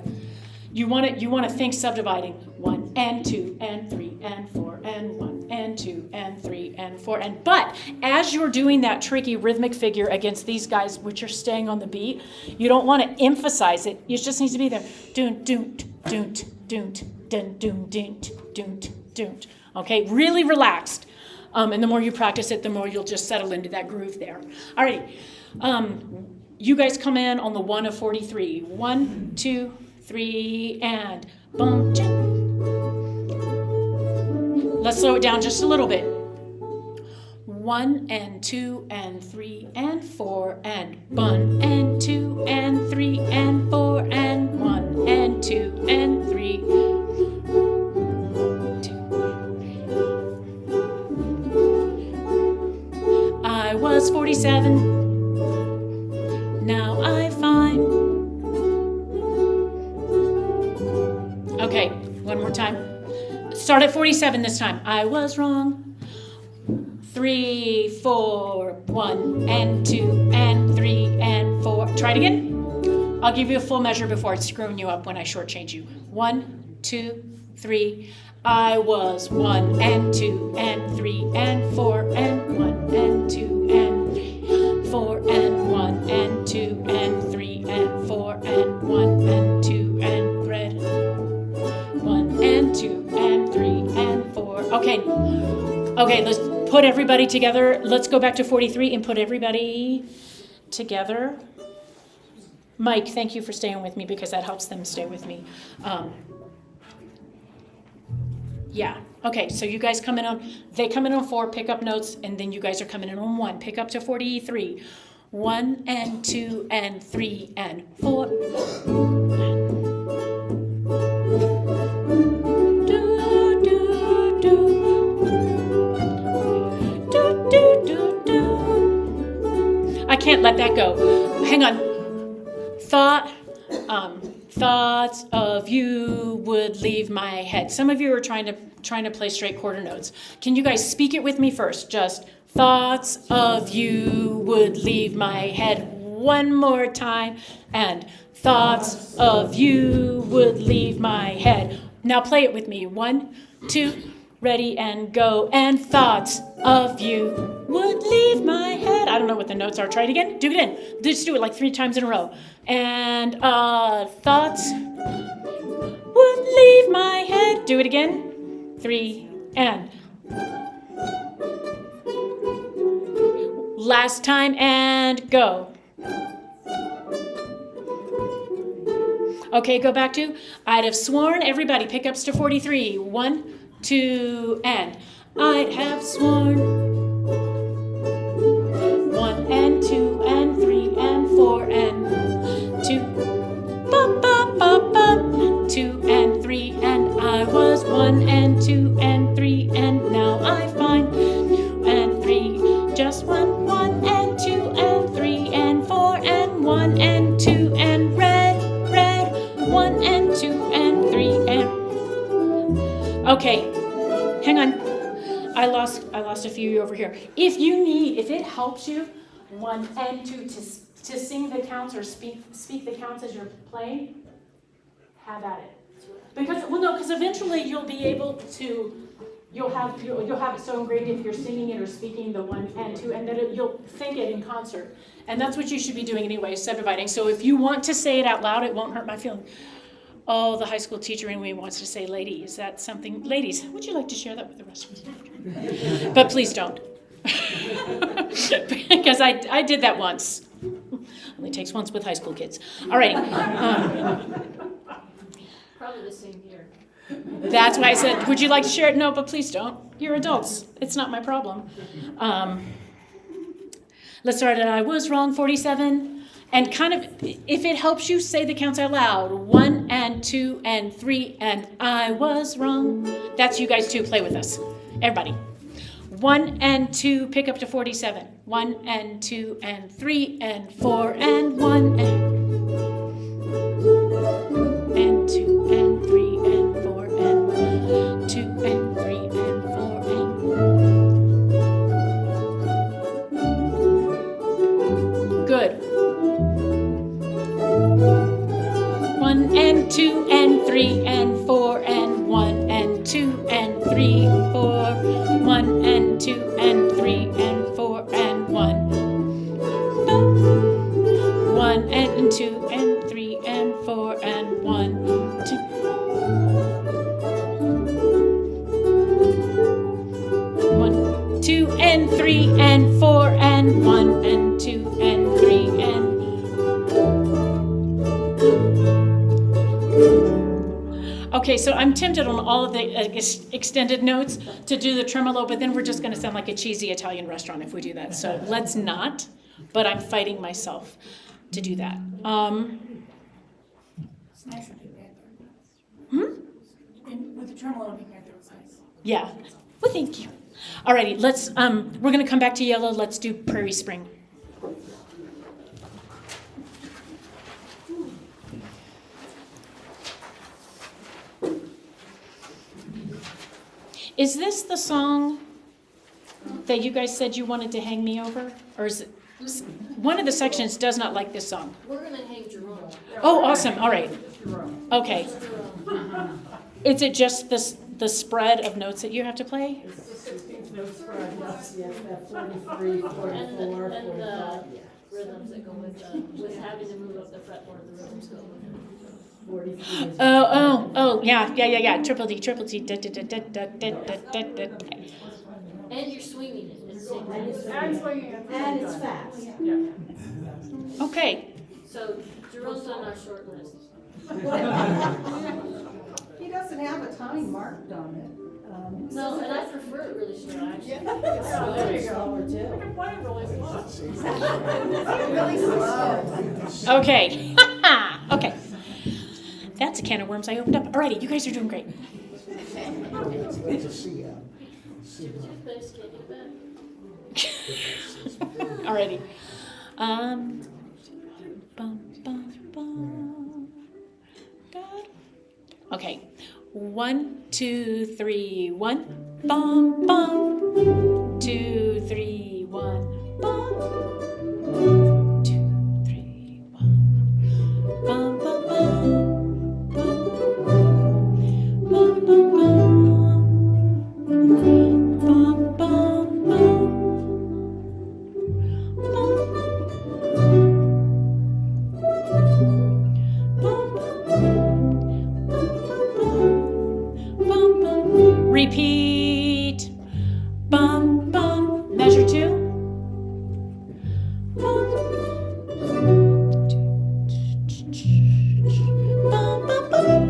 You want to think subdividing 1 and 2 and 3 and 4 and 1 and 2 and 3 and 4 and. But as you're doing that tricky rhythmic figure against these guys, which are staying on the beat, you don't want to emphasize it. It just needs to be there. Doon doon doon doon doon doon doon doon doon. Okay, really relaxed. And the more you practice it, the more you'll just settle into that groove there. All right. You guys come in on the 1 of 43. 1, 2, 3, and boom, chick. Let's slow it down just a little bit. 1 and 2 and 3 and 4 and 1 and 2 and 3 and 4 and 1 and 2 and 3. I was 47. Now I find. Okay, one more time. Start at 47 this time. I was wrong. 3, 4, 1 and 2 and 3 and 4. Try it again. I'll give you a full measure before it's screwing you up when I shortchange you. 1, 2, 3. I was 1 and 2 and 3 and 4 and 1 and 2 and 3, 4 and 1 and 2 and 3 and 4 and 1 and 2 and red. 1 and 2 and 3 and 4. Okay, let's put everybody together. Let's go back to 43 and put everybody together. Mike, thank you for staying with me because that helps them stay with me. Yeah, okay, so you guys they come in on 4, pick up notes, and then you guys are coming in on 1, pick up to 43. 1 and 2 and 3 and 4. I can't let that go. Hang on. Thoughts of you would leave my head. Some of you are trying to play straight quarter notes. Can you guys speak it with me first? Just thoughts of you would leave my head. One more time. And thoughts of you would leave my head. Now play it with me. 1, 2, ready and go. And thoughts of you would leave my head. I don't know what the notes are. Try it again. Do it again. Just do it like 3 times in a row. And thoughts would leave my head. Do it again. 3 and. Last time and go. Okay, go back to. I'd have sworn, everybody, pickups to 43. 1, 2, and. I'd have sworn. 1 and 2 and 3 and 4 and 2. 2 and 3 and I was 1 and 2 and 3 and now I find 2 and 3. Just 1, 1 and 2 and 3 and 4 and 1 and 2 and red, 1 and 2 and 3 and. Okay, hang on. I lost a few over here. If it helps you, 1 and 2 to sing the counts or speak the counts as you're playing, have at it. Because eventually you'll be able to, you'll have it so ingrained if you're singing it or speaking the 1 and 2, and that you'll think it in concert. And that's what you should be doing anyway, subdividing. So if you want to say it out loud, it won't hurt my feelings. Oh, the high school teacher in me wants to say lady. Is that something? Ladies, would you like to share that with the rest of us? But please don't. Because I did that once. Only takes once with high school kids. All right. Probably the same here. That's why I said, would you like to share it? No, but please don't. You're adults. It's not my problem. Let's start at I was wrong, 47. And kind of, if it helps you, say the counts out loud. 1 and 2 and 3 and I was wrong. That's you guys too. Play with us. Everybody. 1 and 2, pick up to 47. 1 and 2 and 3 and 4 and 1 and 2 and 3 and 4 and 2 and 3 and 4 and good. 1 and 2 and 3 and 4 and 1 and 2 and 3 4 1 and 2 and 3 and 4 and 1 1 and 2 and 3 and 4 and 1 2 1 2 and 3 and 4 and 1 and 2 and 3 and Okay, so I'm tempted on all of the extended notes to do the tremolo, but then we're just going to sound like a cheesy Italian restaurant if we do that. So let's not, but I'm fighting myself to do that. It's nice and big back Hmm? And with the tremolo and back there, it was nice. Yeah. Well, thank you. Alrighty, let's, we're going to come back to yellow. Let's do Prairie Spring. Is this the song that you guys said you wanted to hang me over? Or is it, one of the sections does not like this song. We're gonna hang Jerome. Oh, awesome, all right. Jerome. Okay. Is it just the spread of notes that you have to play? It's the 16th note spread, that's, yes, that 43, 44, And the 45, yeah. rhythms that go with having to move up the fretboard, the rhythms go with it. 43 is- Oh, yeah. Triple D, da, da, da, da, da, da, da, da, da. And you're swinging it at the same And it's time. swinging. And it's fast. Yeah. Okay, So Jerome's on our short list. He doesn't have a time marked on it. No, and I prefer it really short, actually. Yeah, there you go. Slower too. can play really slow. Really slow. okay. Okay. That's a can of worms I opened up. Alrighty, you guys are doing great. It's a C. Toothpaste, can't get it back. Alrighty. Bum, bum, bum. God. Okay. 1, 2, 3, 1. Bum, bum. 2, 3, 1. Bum. 2, 3, 1. Bum, bum, bum. Bum, bum, bum. Bum, bum, bum. Repeat. Bum, bum. Measure 2. Bum. Bum, bum, bum.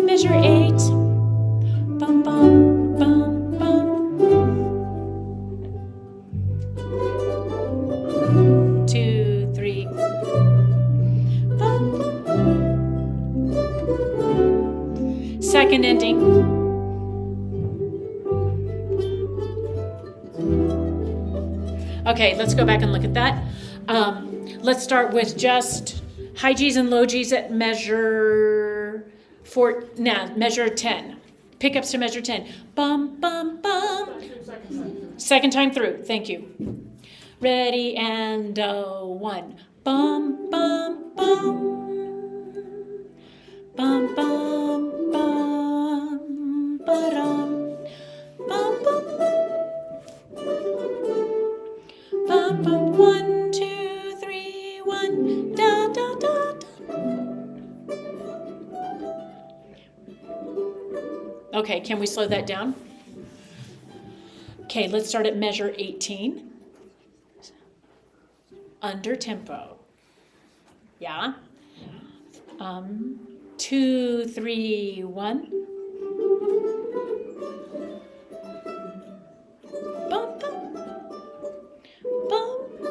Measure 8. Bum, bum, bum, bum. 2, 3. Bum, bum. Second ending. Okay, let's go back and look at that. Let's start with just high G's and low G's at measure measure 10. Pickups to measure 10. Bum, bum, bum. Second time through. Thank you. Ready and 1. Bum, bum, bum. Bum, bum, bum, ba-dum. Bum, bum, bum, bum. 1, 2, 3, 1. Da, da, da, da. Okay, can we slow that down? Okay, let's start at measure 18. Under tempo. Yeah? 2, 3, 1. Bum, bum. Bum.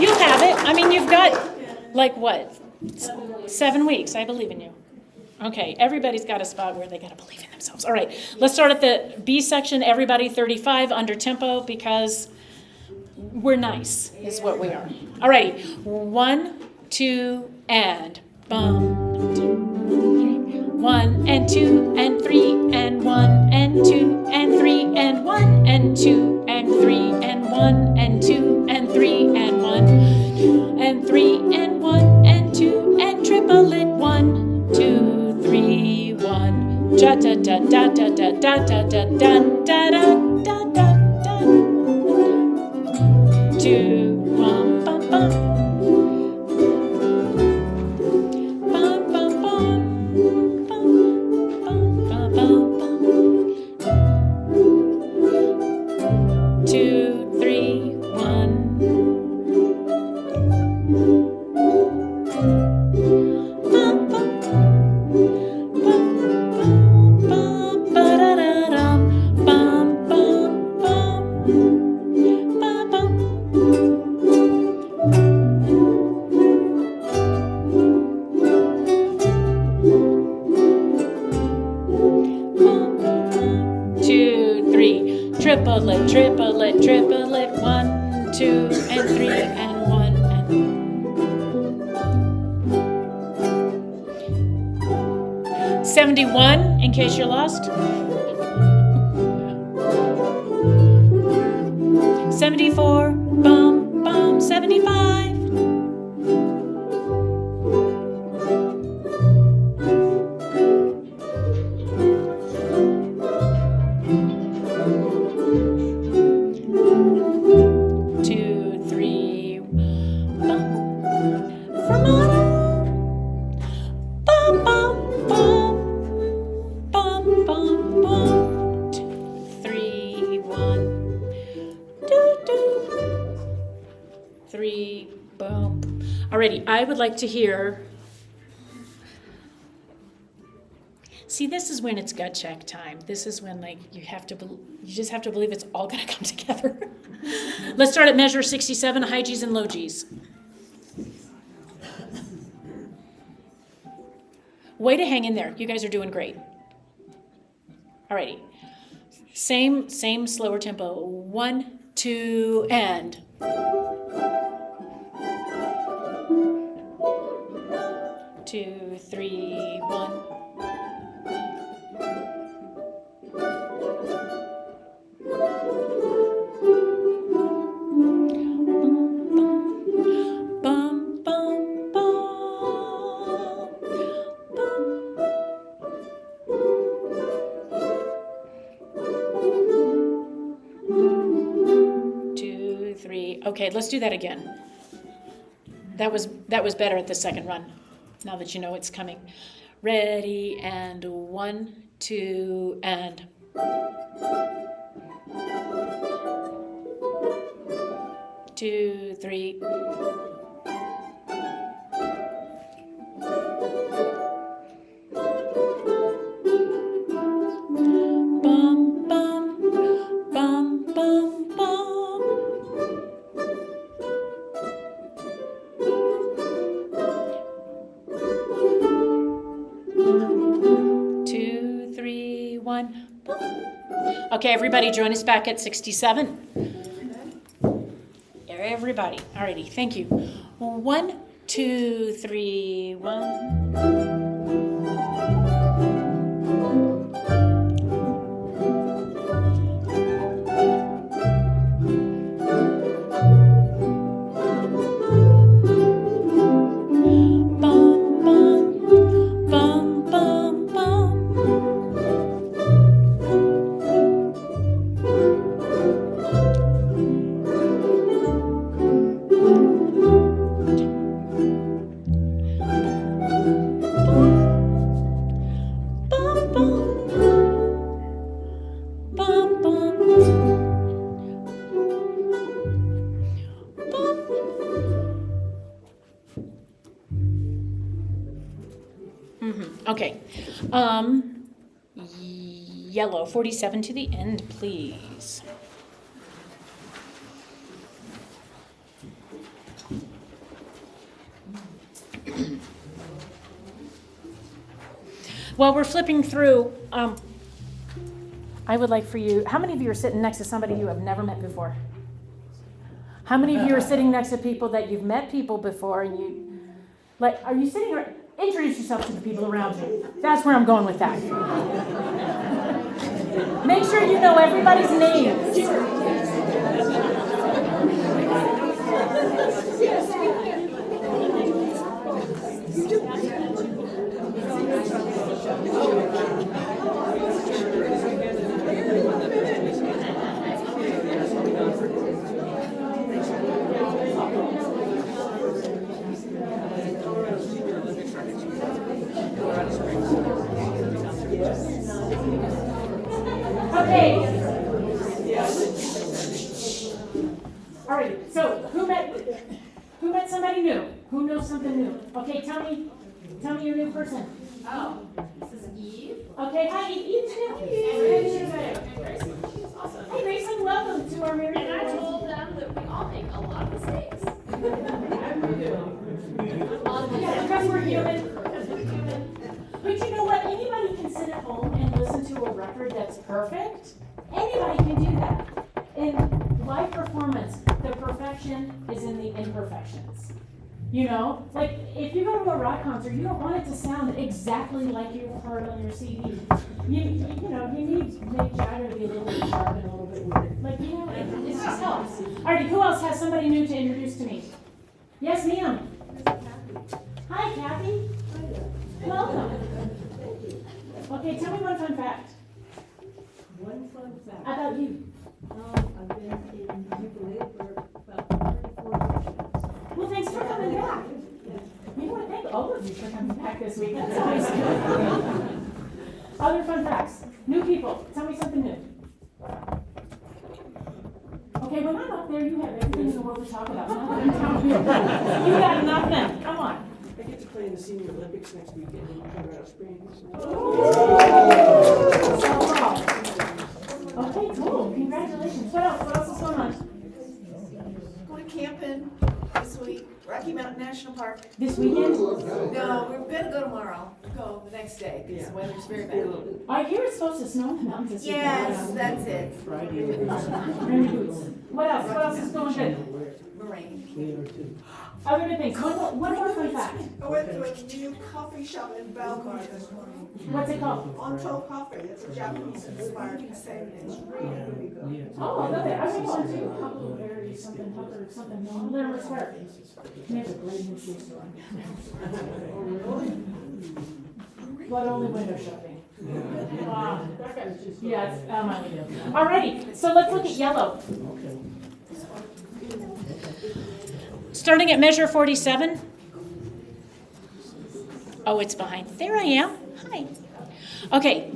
You'll have it. I mean, you've got, like, what? 7 weeks. I believe in you. Okay, everybody's got a spot where they got to believe in themselves. All right, let's start at the B section. Everybody 35 under tempo because we're nice is what we are. All righty, 1, 2, and bum. 1 and 2 and 3 and 1 and 2 and 3 and 1 and 2 and 3 and 1 and 2 and 3 and 1 and 3 and 1 and 2 and triplet 1, 2, 3, 1. Da da da da da da da da da da da da da da. 2, bum bum bum. Bum bum bum. Bum bum bum bum. 2, 3, 1. Bum bum. Triplet, triplet, triplet, 1, 2, and 3, and 1, and 71, in case you're lost. 74, bum, bum, 75. Alrighty, I would like to hear. See, this is when it's gut check time. This is when, like, you just have to believe it's all gonna come together. Let's start at measure 67, high G's and low G's. Way to hang in there. You guys are doing great. Alrighty. Same slower tempo. 1, 2, and. 2, 3, 1. Bum, bum, bum, bum. 2, 3. Okay, let's do that again. That was better at the second run. Now that you know it's coming. Ready, and 1, 2, and. 2, 3. Bum, bum, bum, bum, bum. 2, 3, 1. Okay, everybody join us back at 67. Everybody. Alrighty, thank you. 1, 2, 3, 1. Okay. Yellow, 47 to the end, please. While we're flipping through, I would like for you, how many of you are sitting next to somebody you have never met before? How many of you are sitting next to people that you've met people before and you, like, are you sitting or, introduce yourself to the people around you. That's where I'm going with that. Make sure you know everybody's names. Okay. All right. So who met somebody new? Who knows something new? Okay. Tell me your new person. Oh, this is Eve. Okay. Hi, Eve. Eve's new. Awesome. Hey, Grace, and welcome to our married. And I told them that we all make a lot of mistakes. Yeah, because we're human. But you know what? Anybody can sit at home and listen to a record that's perfect. Anybody can do that. In live performance, the perfection is in the imperfections. You know, like if you go to a rock concert, you don't want it to sound exactly like you heard on your CD. You need Mick Jagger to be a little bit sharp and a little bit weird. Like, you know, it just helps. Alrighty, who else has somebody new to introduce to me? Yes, ma'am. Hi, Kathy. Welcome. Okay, tell me one fun fact. One fun fact. About you. I've been in ukulele for about 34 years. Well, thanks for coming back. You want to thank all of you for coming back this week. That's always good. Other fun facts. New people. Tell me something new. Okay, when I'm up there, you have everything in the world to talk about. Now that I'm down here, you got nothing. Come on. I get to play in the Senior Olympics next weekend in Colorado Springs. Okay, cool. Congratulations. What else? What else is going on? Going camping this week, Rocky Mountain National Park. This weekend? No, we're gonna go tomorrow, go the next day, because the weather's very bad. I hear it's supposed to snow in the mountains this weekend. Yes, that's it. Rainy boots. What else? What else is going good? Moraine. Other good things. One more fun fact. I went to a new coffee shop in Belmar this morning. What's it called? Onto Coffee, it's a Japanese inspired cafe, it's really good. Oh, I love it. I went on to Huckleberry something, Hucker something, no, Larimer Square. There's a great new shoe store. But only window shopping. Yes, I do. Alrighty, so let's look at yellow. Starting at measure 47. Oh, it's behind. There I am. Hi. Okay.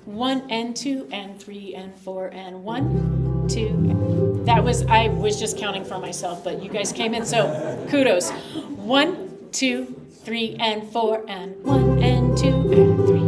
1 and 2 and 3 and 4 and 1, 2. I was just counting for myself, but you guys came in, so kudos. 1, 2, 3 and 4 and 1 and 2 and 3.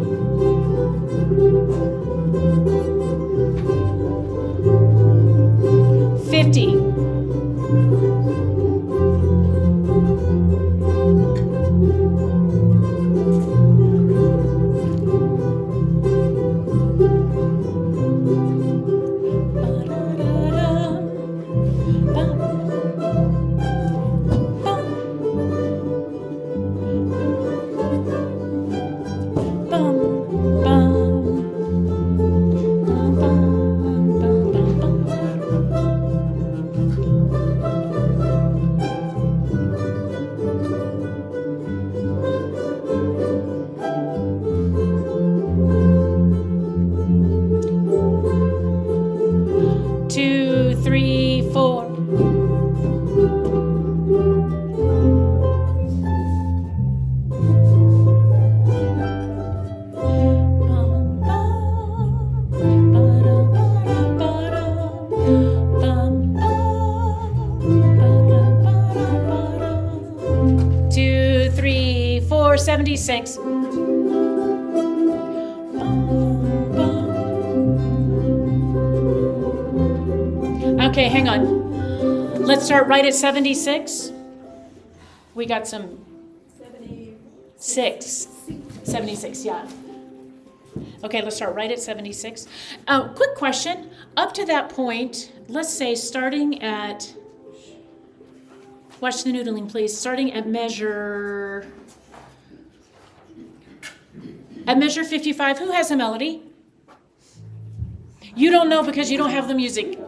Two, three, four, 76. Okay, hang on. Let's start right at 76. We got some 76, yeah. Okay, let's start right at 76. Quick question. Up to that point, let's say starting at, watch the noodling please, starting at measure 55, who has a melody? You don't know because you don't have the music.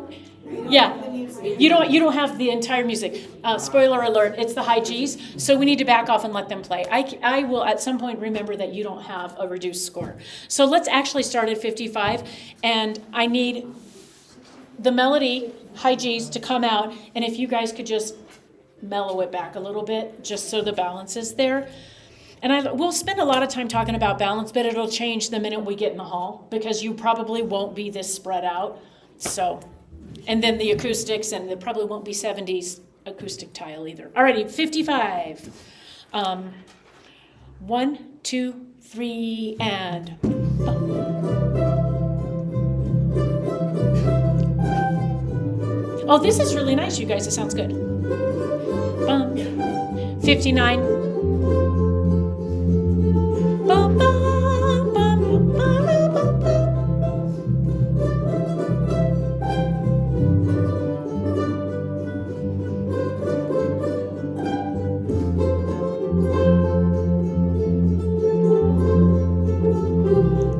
Yeah, you don't have the entire music. Spoiler alert, it's the high G's, so we need to back off and let them play. I will at some point remember that you don't have a reduced score. So let's actually start at 55, and I need the melody, high G's, to come out, and if you guys could just mellow it back a little bit, just so the balance is there. And we'll spend a lot of time talking about balance, but it'll change the minute we get in the hall, because you probably won't be this spread out. So, and then the acoustics, and there probably won't be 70s acoustic tile either. Alrighty, 55. 1, 2, 3, and. Oh, this is really nice, you guys. It sounds good. 59. Bum, bum, bum, bum, bum, bum.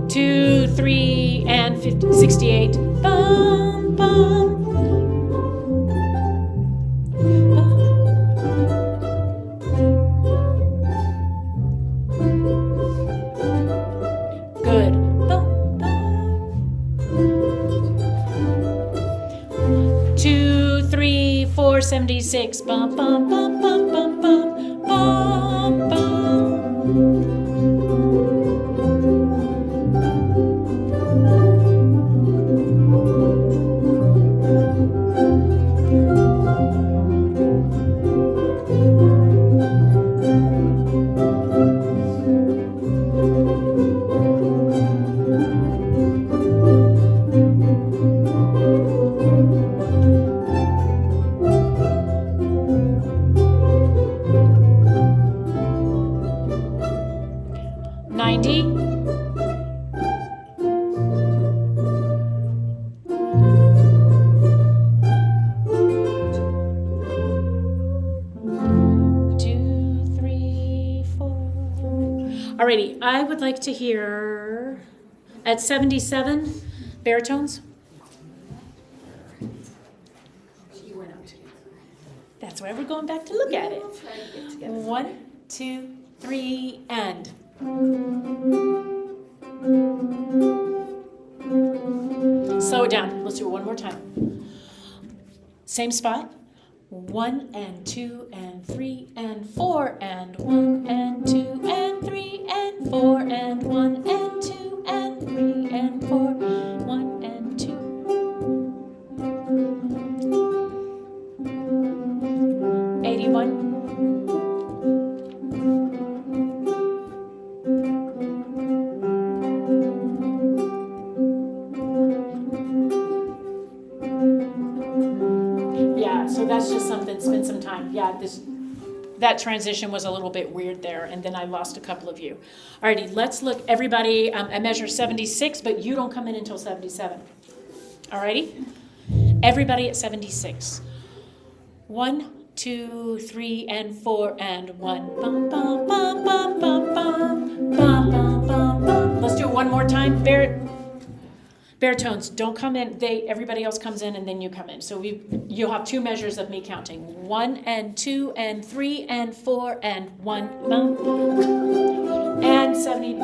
2, 3, and 68. Bum, bum. Good. Bum, bum. 2, 3, 4, 76. Bum, bum, bum, bum, bum, bum, bum, bum. Alrighty, I would like to hear at 77 baritones. You went out. That's why we're going back to look at it. 1, 2, 3, and. Slow it down. Let's do it one more time. Same spot. 1 and 2 and 3 and 4 and 1 and 2 and 3 and 4 and 1 and 2 and 3 and 4, 1 and 2. 81. Yeah, so that's just something, spend some time. Yeah, that transition was a little bit weird there, and then I lost a couple of you. Alrighty, let's look, everybody, I measure 76, but you don't come in until 77. Alrighty? Everybody at 76. 1, 2, 3, and 4, and 1. Bum, bum, bum, bum, bum, bum, bum, bum, bum, bum. Let's do it one more time. Baritones, don't come in. Everybody else comes in, and then you come in. So you'll have 2 measures of me counting. 1 and 2 and 3 and 4 and 1. Bum, and 70.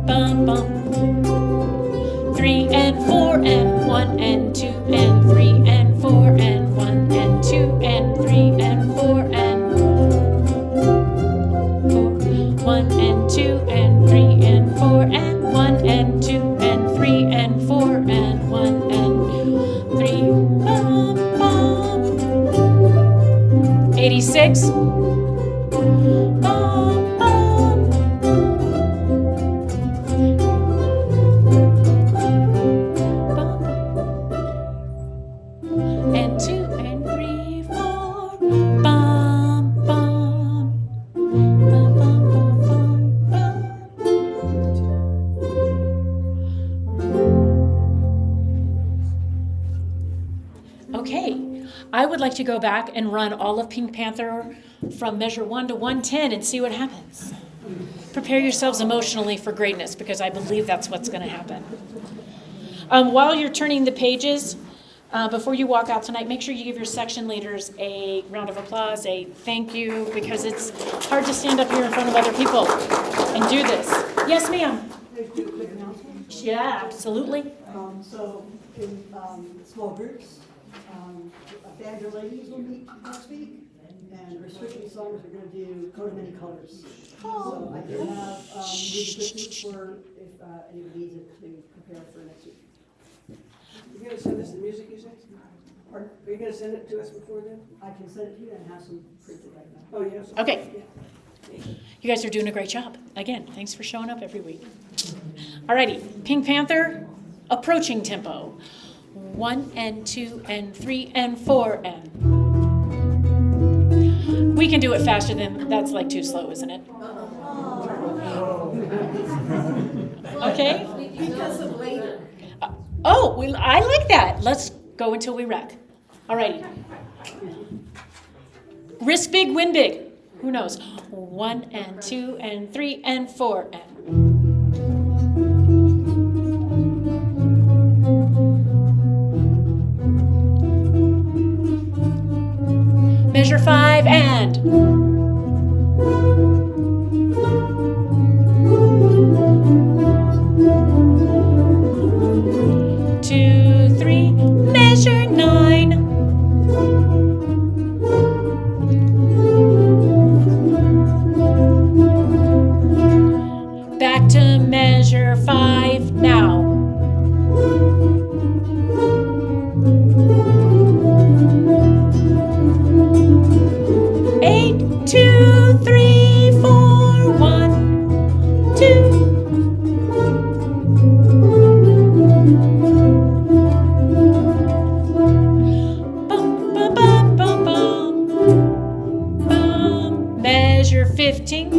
Bum, bum. 3 and 4 and 1 and 2 and 3 and 4 and 1 and 2 and 3 and 4 and 4. 1 and 2 and 3 and 4 and 1 and 2 and 3 and 4 and 1 and 3. Bum, bum. 86. Bum, bum. And 2 and 3, 4. Bum, bum. would like to go back and run all of Pink Panther from measure 1 to 110 and see what happens. Prepare yourselves emotionally for greatness, because I believe that's what's going to happen. While you're turning the pages, before you walk out tonight, make sure you give your section leaders a round of applause, a thank you, because it's hard to stand up here in front of other people and do this. Yes, ma'am? Can I do a quick announcement? Yeah, absolutely. So in small groups, band of ladies will meet next week, and restricting songs are going to do Coat of Many Colors. So I can have music listeners for if anybody needs it to prepare for next week. You gonna send us the music you said? Pardon? Are you gonna send it to us before then? I can send it to you and have some printed right now. Oh, yes. Okay. Yeah. You guys are doing a great job. Again, thanks for showing up every week. Alrighty, Pink Panther, approaching tempo. 1 and 2 and 3 and 4 and. We can do it faster than, that's like too slow, isn't it? Okay? Because of later. Oh, I like that. Let's go until we wreck. Alrighty. Risk big, win big. Who knows? 1 and 2 and 3 and 4 and. Measure 5 and. Two, three, measure 9. Back to measure 5 now. Eight, 2, 3, 4, 1, 2. Bum, bum, bum, bum, bum. Bum. Measure 15.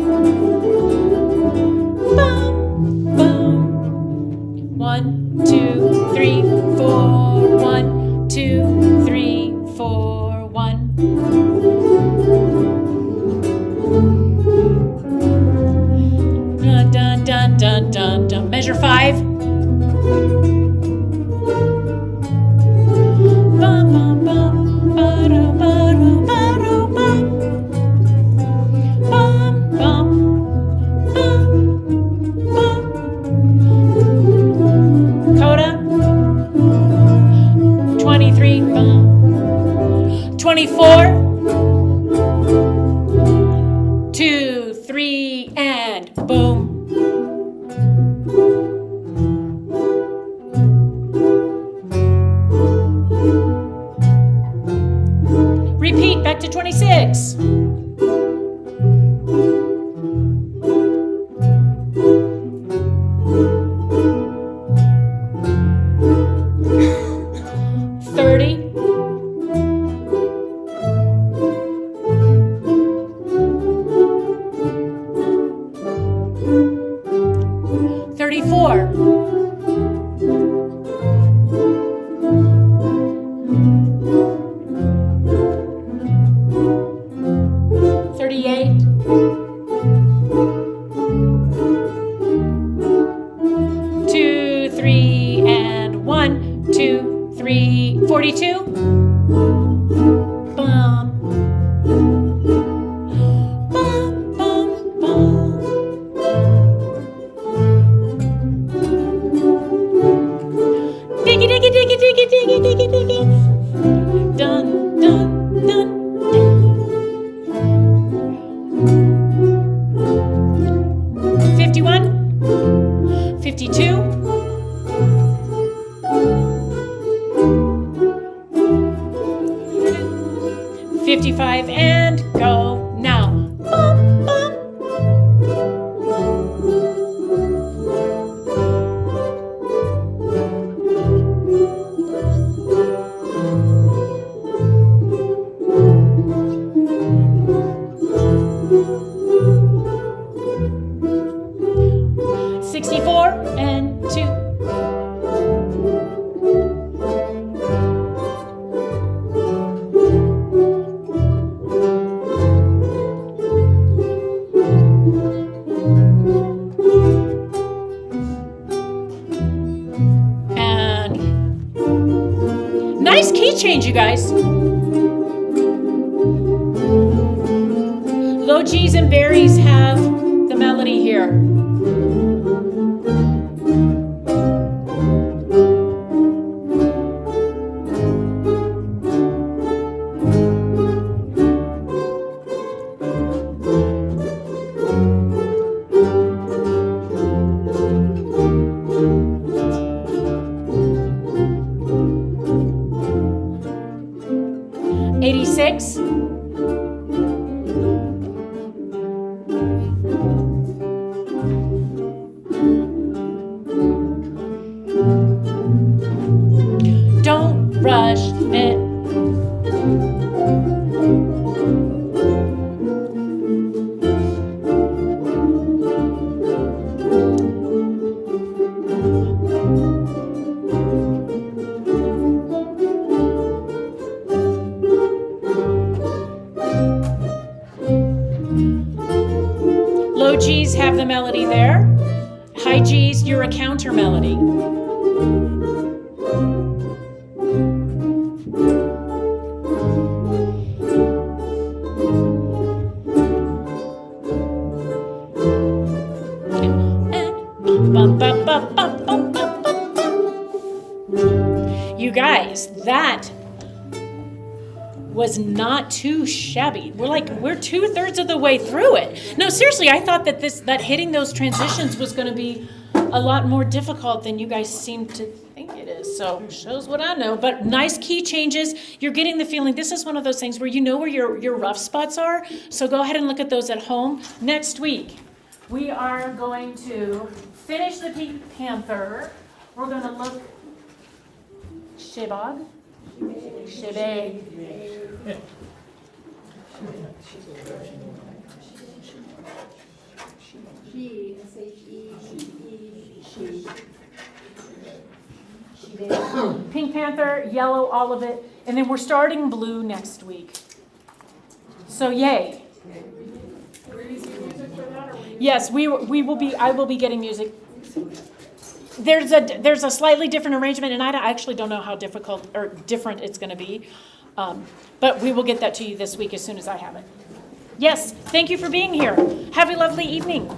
Bum, bum. 1, 2, 3, 4, 1, 2, 3, 4, 1. Dun, dun, dun, dun, dun, dun. Measure 5. Bum, bum, bum. Ba-da, ba-da, ba-da, bum. Bum, bum. Bum, bum. Coda. 23. Bum. 24. 2, 3, and boom. Repeat back to 26. change, you guys. Low G's and berries have the melody here. '86. Don't rush it. Low G's have the melody there. High G's, you're a counter melody. You guys, that was not too shabby. We're 2/3 of the way through it. No, seriously, I thought that hitting those transitions was going to be a lot more difficult than you guys seem to think it is. So shows what I know. But nice key changes. You're getting the feeling. This is one of those things where you know where your rough spots are. So go ahead and look at those at home. Next week, we are going to finish the Pink Panther. We're going to look Shebag. Shebag. She, S-H-E-E, she. Pink Panther, yellow, all of it. And then we're starting blue next week. So yay. Yes, we will be, I will be getting music. There's a slightly different arrangement, and I actually don't know how difficult or different it's going to be. But we will get that to you this week as soon as I have it. Yes, thank you for being here. Have a lovely evening.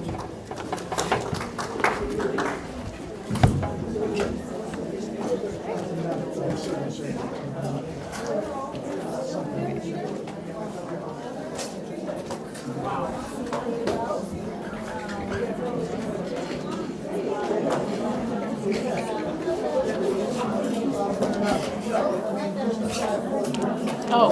Oh.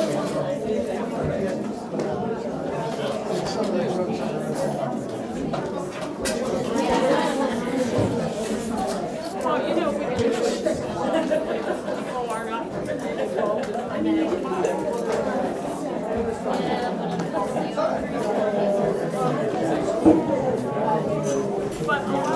But